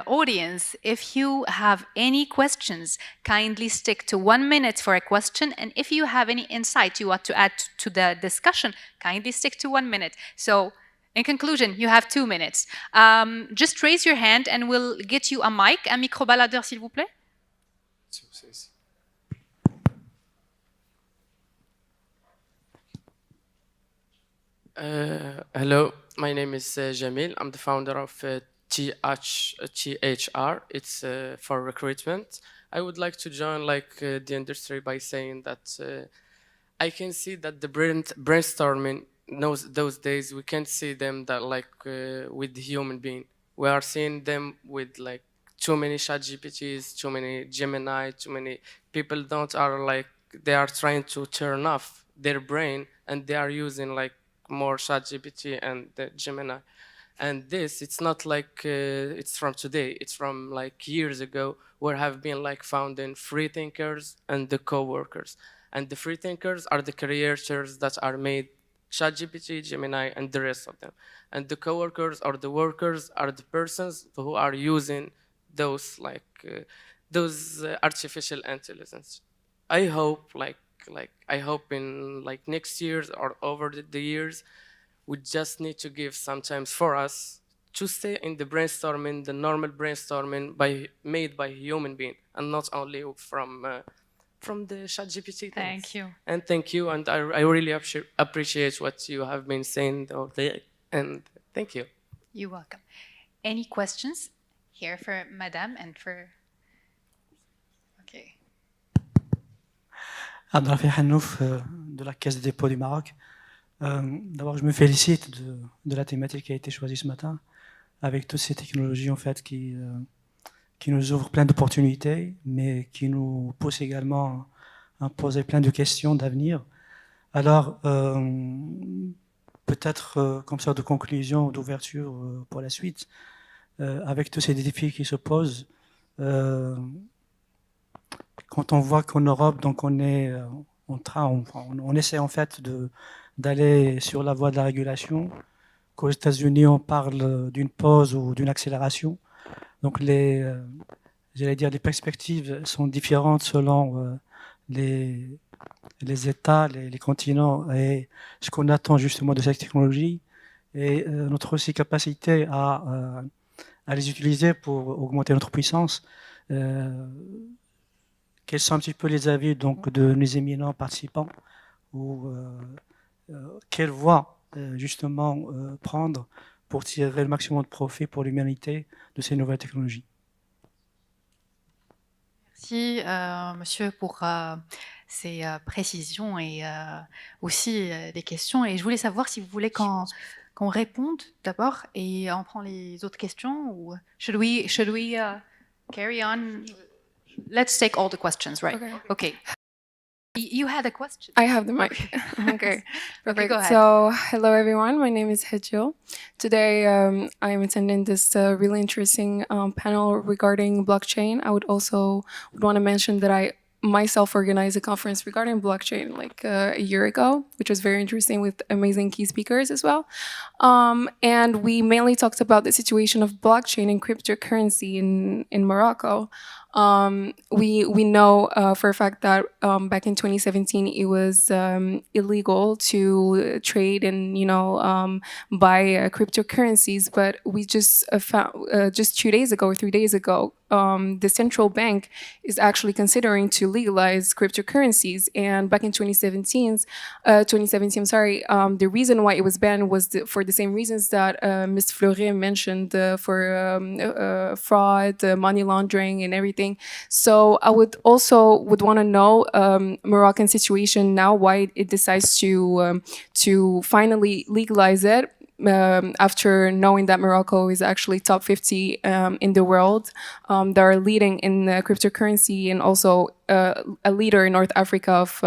S1: audience. If you have any questions, kindly stick to 1 minute for a question. And if you have any insight you want to add to the discussion, kindly stick to 1 minute. So in conclusion, you have 2 minutes. Just raise your hand and we'll get you a mic. Un micro-baladeur, s'il vous plaît.
S10: Hello, my name is Jamil. I'm the founder of THR. It's for recruitment. I would like to join the industry by saying that I can see that the brainstorming, those days, we can't see them that with the human being. We are seeing them with too many ChatGPTs, too many Gemini, too many people they are trying to turn off their brain and they are using more ChatGPT and Gemini. And this, it's not it's from today, it's from years ago, where have been founding free thinkers and the co-workers. And the free thinkers are the creators that are made ChatGPT, Gemini, and the rest of them. And the co-workers or the workers are the persons who are using those artificial intelligence. I hope I hope in next years or over the years, we just need to give some time for us to stay in the brainstorming, the normal brainstorming made by human being, and not only from the ChatGPT.
S1: Thank you.
S10: And thank you, and I really appreciate what you have been saying all day, and thank you.
S1: You're welcome. Any questions here for Madame and for... Okay.
S11: Abdelrafi Hanouf de la Caisse des dépôts du Maroc. D'abord, je me félicite de la thématique qui a été choisie ce matin, avec toutes ces technologies en fait qui nous ouvrent plein d'opportunités, mais qui nous poussent également à poser plein de questions d'avenir. Alors, peut-être comme sorte de conclusion, d'ouverture pour la suite, avec tous ces défis qui se posent, quand on voit qu'en Europe, donc on essaie en fait d'aller sur la voie de la régulation, qu'aux États-Unis on parle d'une pause ou d'une accélération. Donc j'allais dire les perspectives sont différentes selon les États, les continents et ce qu'on attend justement de cette technologie et notre aussi capacité à les utiliser pour augmenter notre puissance. Quels sont un petit peu les avis donc, de nos éminents participants ou quelle voie justement prendre pour tirer le maximum de profit pour l'humanité de ces nouvelles technologies?
S1: Merci, monsieur, pour ces précisions et aussi des questions. Et je voulais savoir si vous voulez qu'on réponde d'abord et on prend les autres questions ou should we carry on? Let's take all the questions, right? Okay. You had a question.
S12: I have the mic. Okay, perfect.
S1: go ahead.
S12: So, hello everyone. My name is Hejil. Today, I am attending this really interesting panel regarding blockchain. I would want to mention that I myself organized a conference regarding blockchain like a year ago, which was very interesting with amazing key speakers as well. And we mainly talked about the situation of blockchain and cryptocurrency in Morocco. We know for a fact that back in 2017 it was illegal to trade and buy cryptocurrencies, but we just found just 2 days ago or 3 days ago the central bank is actually considering to legalize cryptocurrencies. And back in 2017, the reason why it was banned was for the same reasons that Ms. Fleuret mentioned, for fraud, money laundering, and everything. So I would want to know Moroccan situation now, why it decides to finally legalize it. After knowing that Morocco is actually top 50 in the world, they are leading in cryptocurrency and also a leader in North Africa of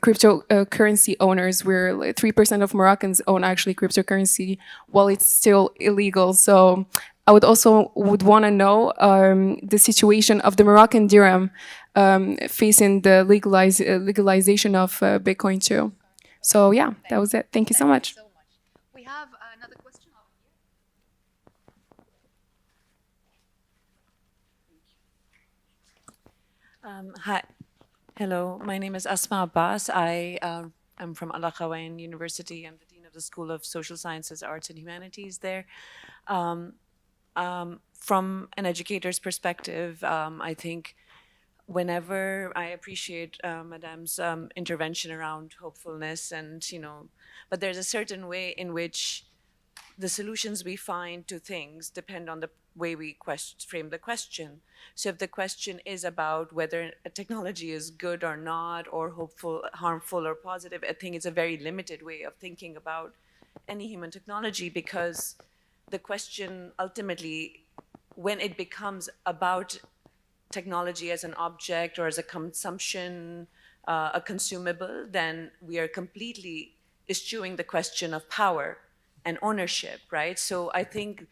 S12: cryptocurrency owners, where 3% of Moroccans own actually cryptocurrency, while it's still illegal. So I would want to know the situation of the Moroccan dirham facing the legalization of Bitcoin too. So yeah, that was it. Thank you so much.
S1: We have another question over
S13: here. Hi. Hello, my name is Asma Abbas. I am from Al Akhawain University. I'm the Dean of the School of Social Sciences, Arts and Humanities there. From an educator's perspective, I think whenever I appreciate Madame's intervention around hopefulness and, but there's a certain way in which the solutions we find to things depend on the way we frame the question. So if the question is about whether a technology is good or not, or hopeful, harmful or positive, I think it's a very limited way of thinking about any human technology, because the question ultimately, when it becomes about technology as an object or as a consumption, a consumable, then we are completely eschewing the question of power and ownership, right? So I think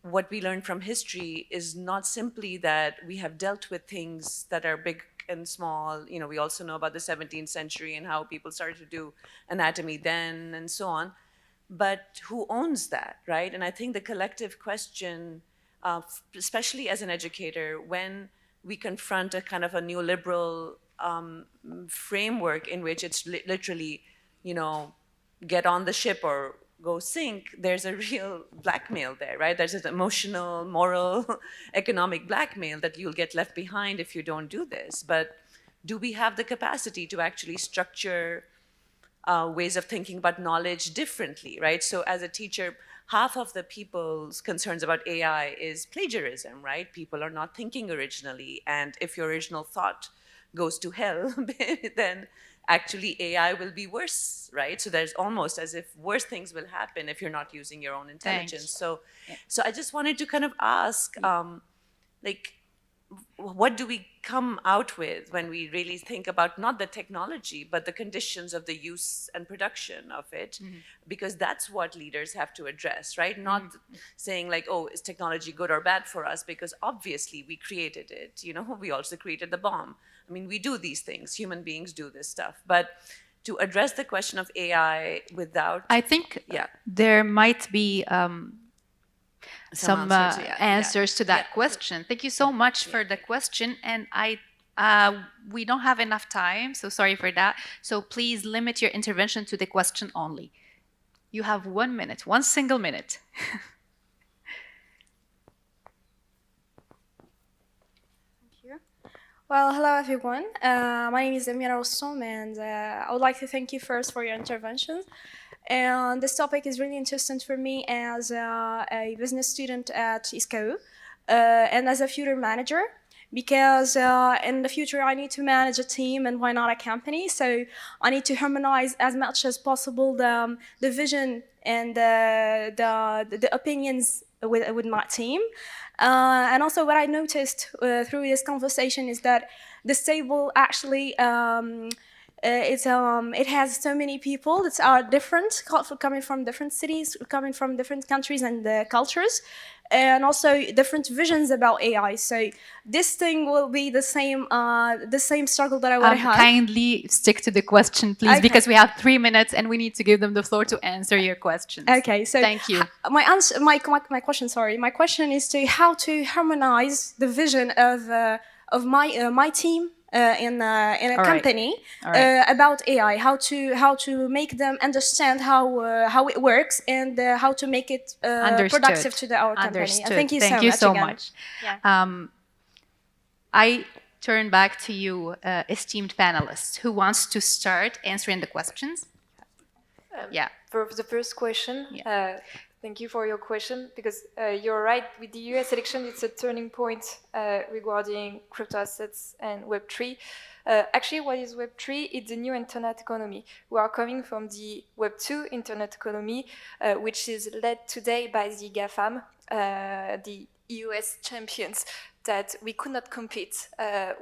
S13: what we learn from history is not simply that we have dealt with things that are big and small. We also know about the 17th century and how people started to do anatomy then and so on, but who owns that, right? And I think the collective question, especially as an educator, when we confront a kind of a neoliberal framework in which it's literally, get on the ship or go sink, there's a real blackmail there, right? There's an emotional, moral, economic blackmail that you'll get left behind if you don't do this. But do we have the capacity to actually structure ways of thinking about knowledge differently, right? So as a teacher, half of the people's concerns about AI is plagiarism, right? People are not thinking originally. And if your original thought goes to hell, then actually AI will be worse, right? So there's almost as if worse things will happen if you're not using your own intelligence. So I just wanted to kind of ask, what do we come out with when we really think about not the technology, but the conditions of the use and production of it? Because that's what leaders have to address, right? Not saying like, oh, is technology good or bad for us? Because obviously we created it, we also created the bomb. I mean, we do these things, human beings do this stuff. But to address the question of AI without...
S1: I think there might be some answers to that question. Thank you so much for the question. And we don't have enough time, so sorry for that. So please limit your intervention to the question only. You have 1 minute, 1 single minute.
S14: Well, hello everyone. My name is Amira Ossom, and I would like to thank you first for your intervention. And this topic is really interesting for me as a business student at ISKU and as a future manager, because in the future I need to manage a team and why not a company. So I need to harmonize as much as possible the vision and the opinions with my team. And also what I noticed through this conversation is that this table actually it has so many people that are different, coming from different cities, coming from different countries and cultures, and also different visions about AI. So this thing will be the same struggle that I would have.
S1: Kindly stick to the question, please, because we have 3 minutes and we need to give them the floor to answer your questions.
S14: Okay, so
S1: thank you.
S14: My question is to how to harmonize the vision of my team in a company about AI, how to make them understand how it works and how to make it productive to our company. Thank you so much.
S1: Yeah. I turn back to you, esteemed panelists. Who wants to start answering the questions? Yeah.
S7: For the first question, thank you for your question, because you're right, with the US election, it's a turning point regarding crypto assets and Web3. Actually, what is Web3? It's the new internet economy. We are coming from the Web2 internet economy, which is led today by the GAFAM, the US champions that we could not compete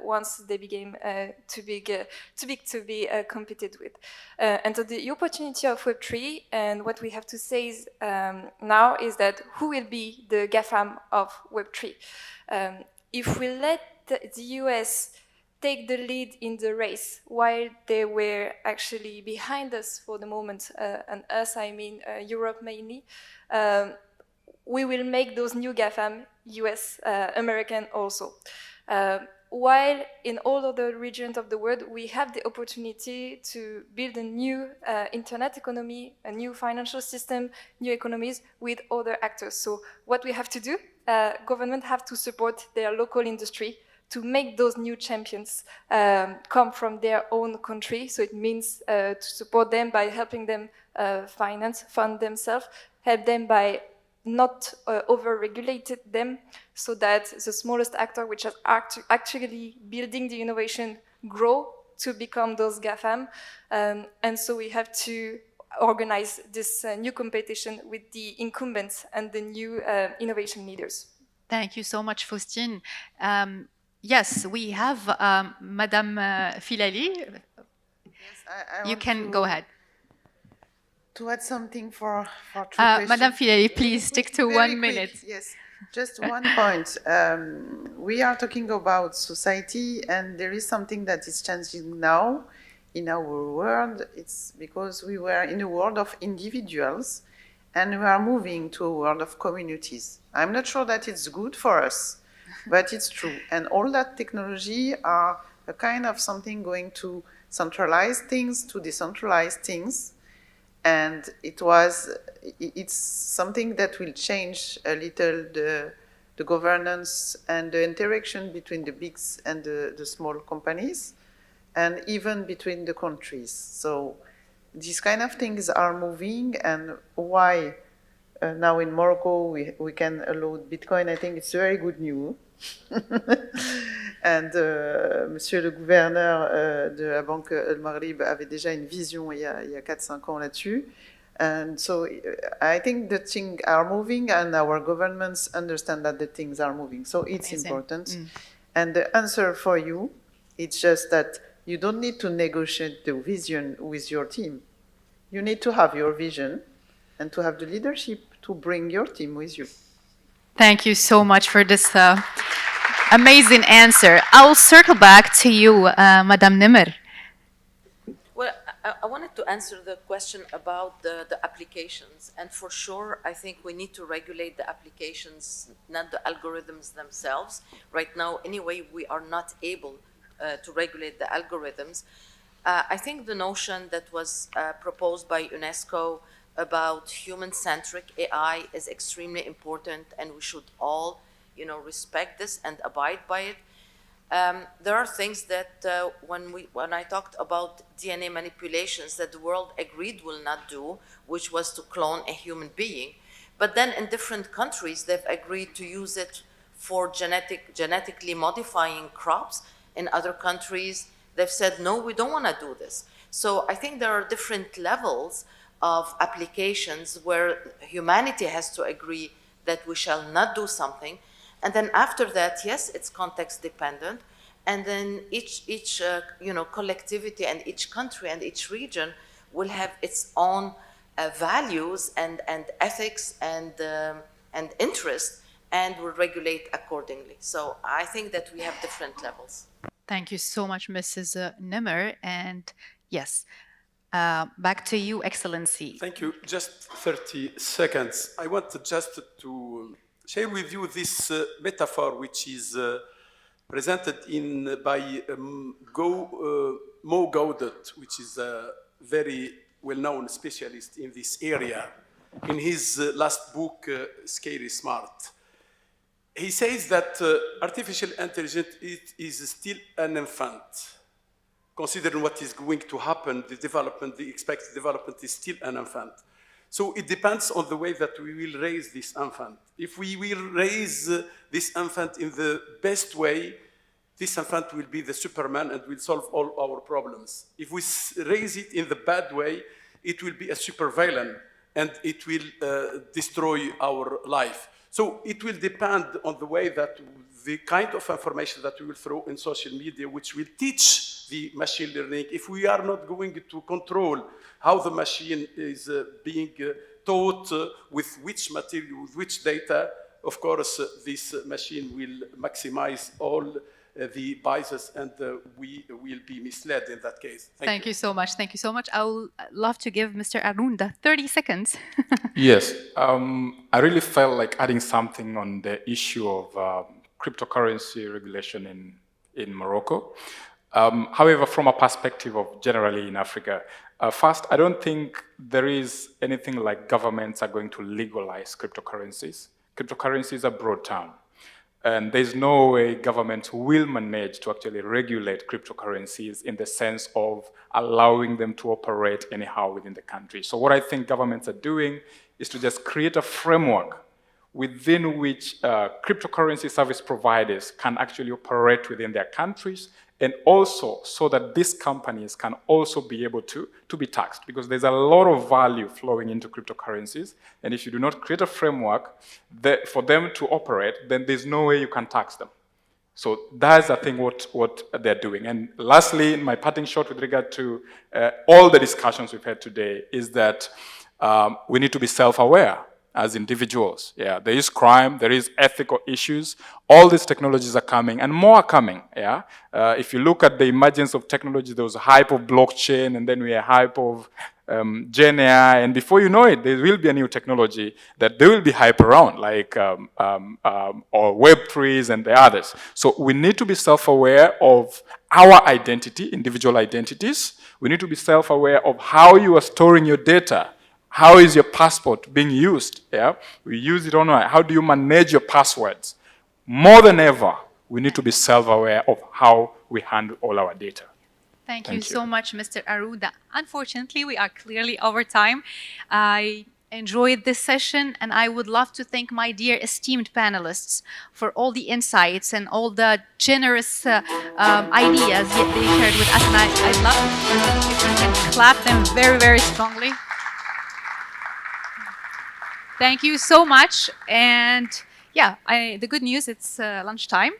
S7: once they became too big to be competed with. And so the opportunity of Web3 and what we have to say is, now is that who will be the GAFAM of Web3? If we let the US take the lead in the race while they were actually behind us for the moment, and us, I mean Europe mainly, we will make those new GAFAM US, American also. While in all other regions of the world, we have the opportunity to build a new internet economy, a new financial system, new economies with other actors. So what we have to do, government have to support their local industry to make those new champions come from their own country. So it means to support them by helping them fund themselves, help them by not over-regulated them, so that the smallest actor, which is actually building the innovation, grow to become those GAFAM. And so we have to organize this new competition with the incumbents and the new innovation leaders.
S1: Thank you so much, Faustine. Yes, we have Madame Filali.
S3: Yes,
S1: you can go ahead.
S3: To add something for
S1: Madame Filali, please stick to 1 minute.
S3: Yes, just 1 point. We are talking about society, and there is something that is changing now in our world. It's because we were in a world of individuals, and we are moving to a world of communities. I'm not sure that it's good for us, but it's true. And all that technology are a kind of something going to centralize things, to decentralize things. And it's something that will change a little the governance and the interaction between the bigs and the small companies, and even between the countries. So these kind of things are moving, and why now in Morocco we can allow Bitcoin, I think it's very good news. And Monsieur le gouverneur de la Banque El Maghrib avait déjà une vision il y a 4-5 ans là-dessus. And so I think the things are moving, and our governments understand that the things are moving. So it's important. And the answer for you, it's just that you don't need to negotiate the vision with your team. You need to have your vision and to have the leadership to bring your team with you.
S1: Thank you so much for this amazing answer. I'll circle back to you, Madame Nimr.
S6: Well, I wanted to answer the question about the applications. And for sure, I think we need to regulate the applications, not the algorithms themselves. Right now, anyway, we are not able to regulate the algorithms. I think the notion that was proposed by UNESCO about human-centric AI is extremely important, and we should all, respect this and abide by it. There are things that when I talked about DNA manipulations that the world agreed will not do, which was to clone a human being, but then in different countries they've agreed to use it for genetically modifying crops. In other countries they've said no, we don't want to do this. So I think there are different levels of applications where humanity has to agree that we shall not do something. And then after that, yes, it's context dependent. And then each collectivity and each country and each region will have its own values and ethics and interest, and will regulate accordingly. So I think that we have different levels.
S1: Thank you so much, Mrs. Nimmer. And yes, back to you, Excellency.
S2: Thank you. Just 30 seconds. I want just to share with you this metaphor, which is presented by Mo Gaudet, which is a very well-known specialist in this area, in his last book, Scary Smart. He says that artificial intelligence is still an infant. Considering what is going to happen, the expected development is still an infant. So it depends on the way that we will raise this infant. If we will raise this infant in the best way, this infant will be the Superman and will solve all our problems. If we raise it in the bad way, it will be a supervillain and it will destroy our life. So it will depend on the way that the kind of information that we will throw in social media, which will teach the machine learning. If we are not going to control how the machine is being taught, with which material, with which data, of course, this machine will maximize all the biases, and we will be misled in that case.
S1: Thank you so much. Thank you so much. I would love to give Mr. Arunda 30 seconds.
S9: Yes, I really felt like adding something on the issue of cryptocurrency regulation in Morocco. However, from a perspective of generally in Africa, first, I don't think there is anything like governments are going to legalize cryptocurrencies. Cryptocurrency is a broad term. And there's no way governments will manage to actually regulate cryptocurrencies in the sense of allowing them to operate anyhow within the country. So what I think governments are doing is to just create a framework within which cryptocurrency service providers can actually operate within their countries, and also so that these companies can also be able to be taxed, because there's a lot of value flowing into cryptocurrencies, and if you do not create a framework for them to operate, then there's no way you can tax them. So that's, I think, what they're doing. And lastly, my parting shot with regard to all the discussions we've had today is that we need to be self-aware as individuals. Yeah, there is crime, there is ethical issues. All these technologies are coming, and more are coming. Yeah, if you look at the emergence of technology, there was a hype of blockchain, and then we had hype of Gen AI, and before you know it, there will be a new technology that there will be hype around, like or Web3s and the others. So we need to be self-aware of our identity, individual identities. We need to be self-aware of how you are storing your data. How is your passport being used? Yeah, we use it online. How do you manage your passwords? More than ever, we need to be self-aware of how we handle all our data.
S1: Thank you so much, Mr. Arruda. Unfortunately, we are clearly over time. I enjoyed this session, and I would love to thank my dear esteemed panelists for all the insights and all the generous ideas they shared with us. And I'd love if you can clap them very, very strongly. Thank you so much. And yeah, the good news, it's lunchtime.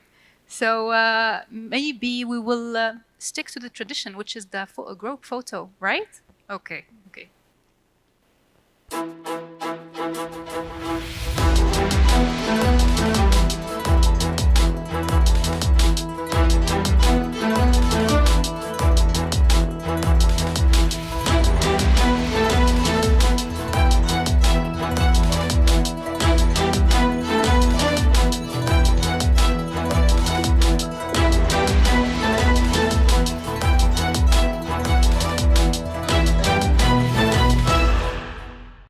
S1: So maybe we will stick to the tradition, which is the group photo, right? Okay, okay.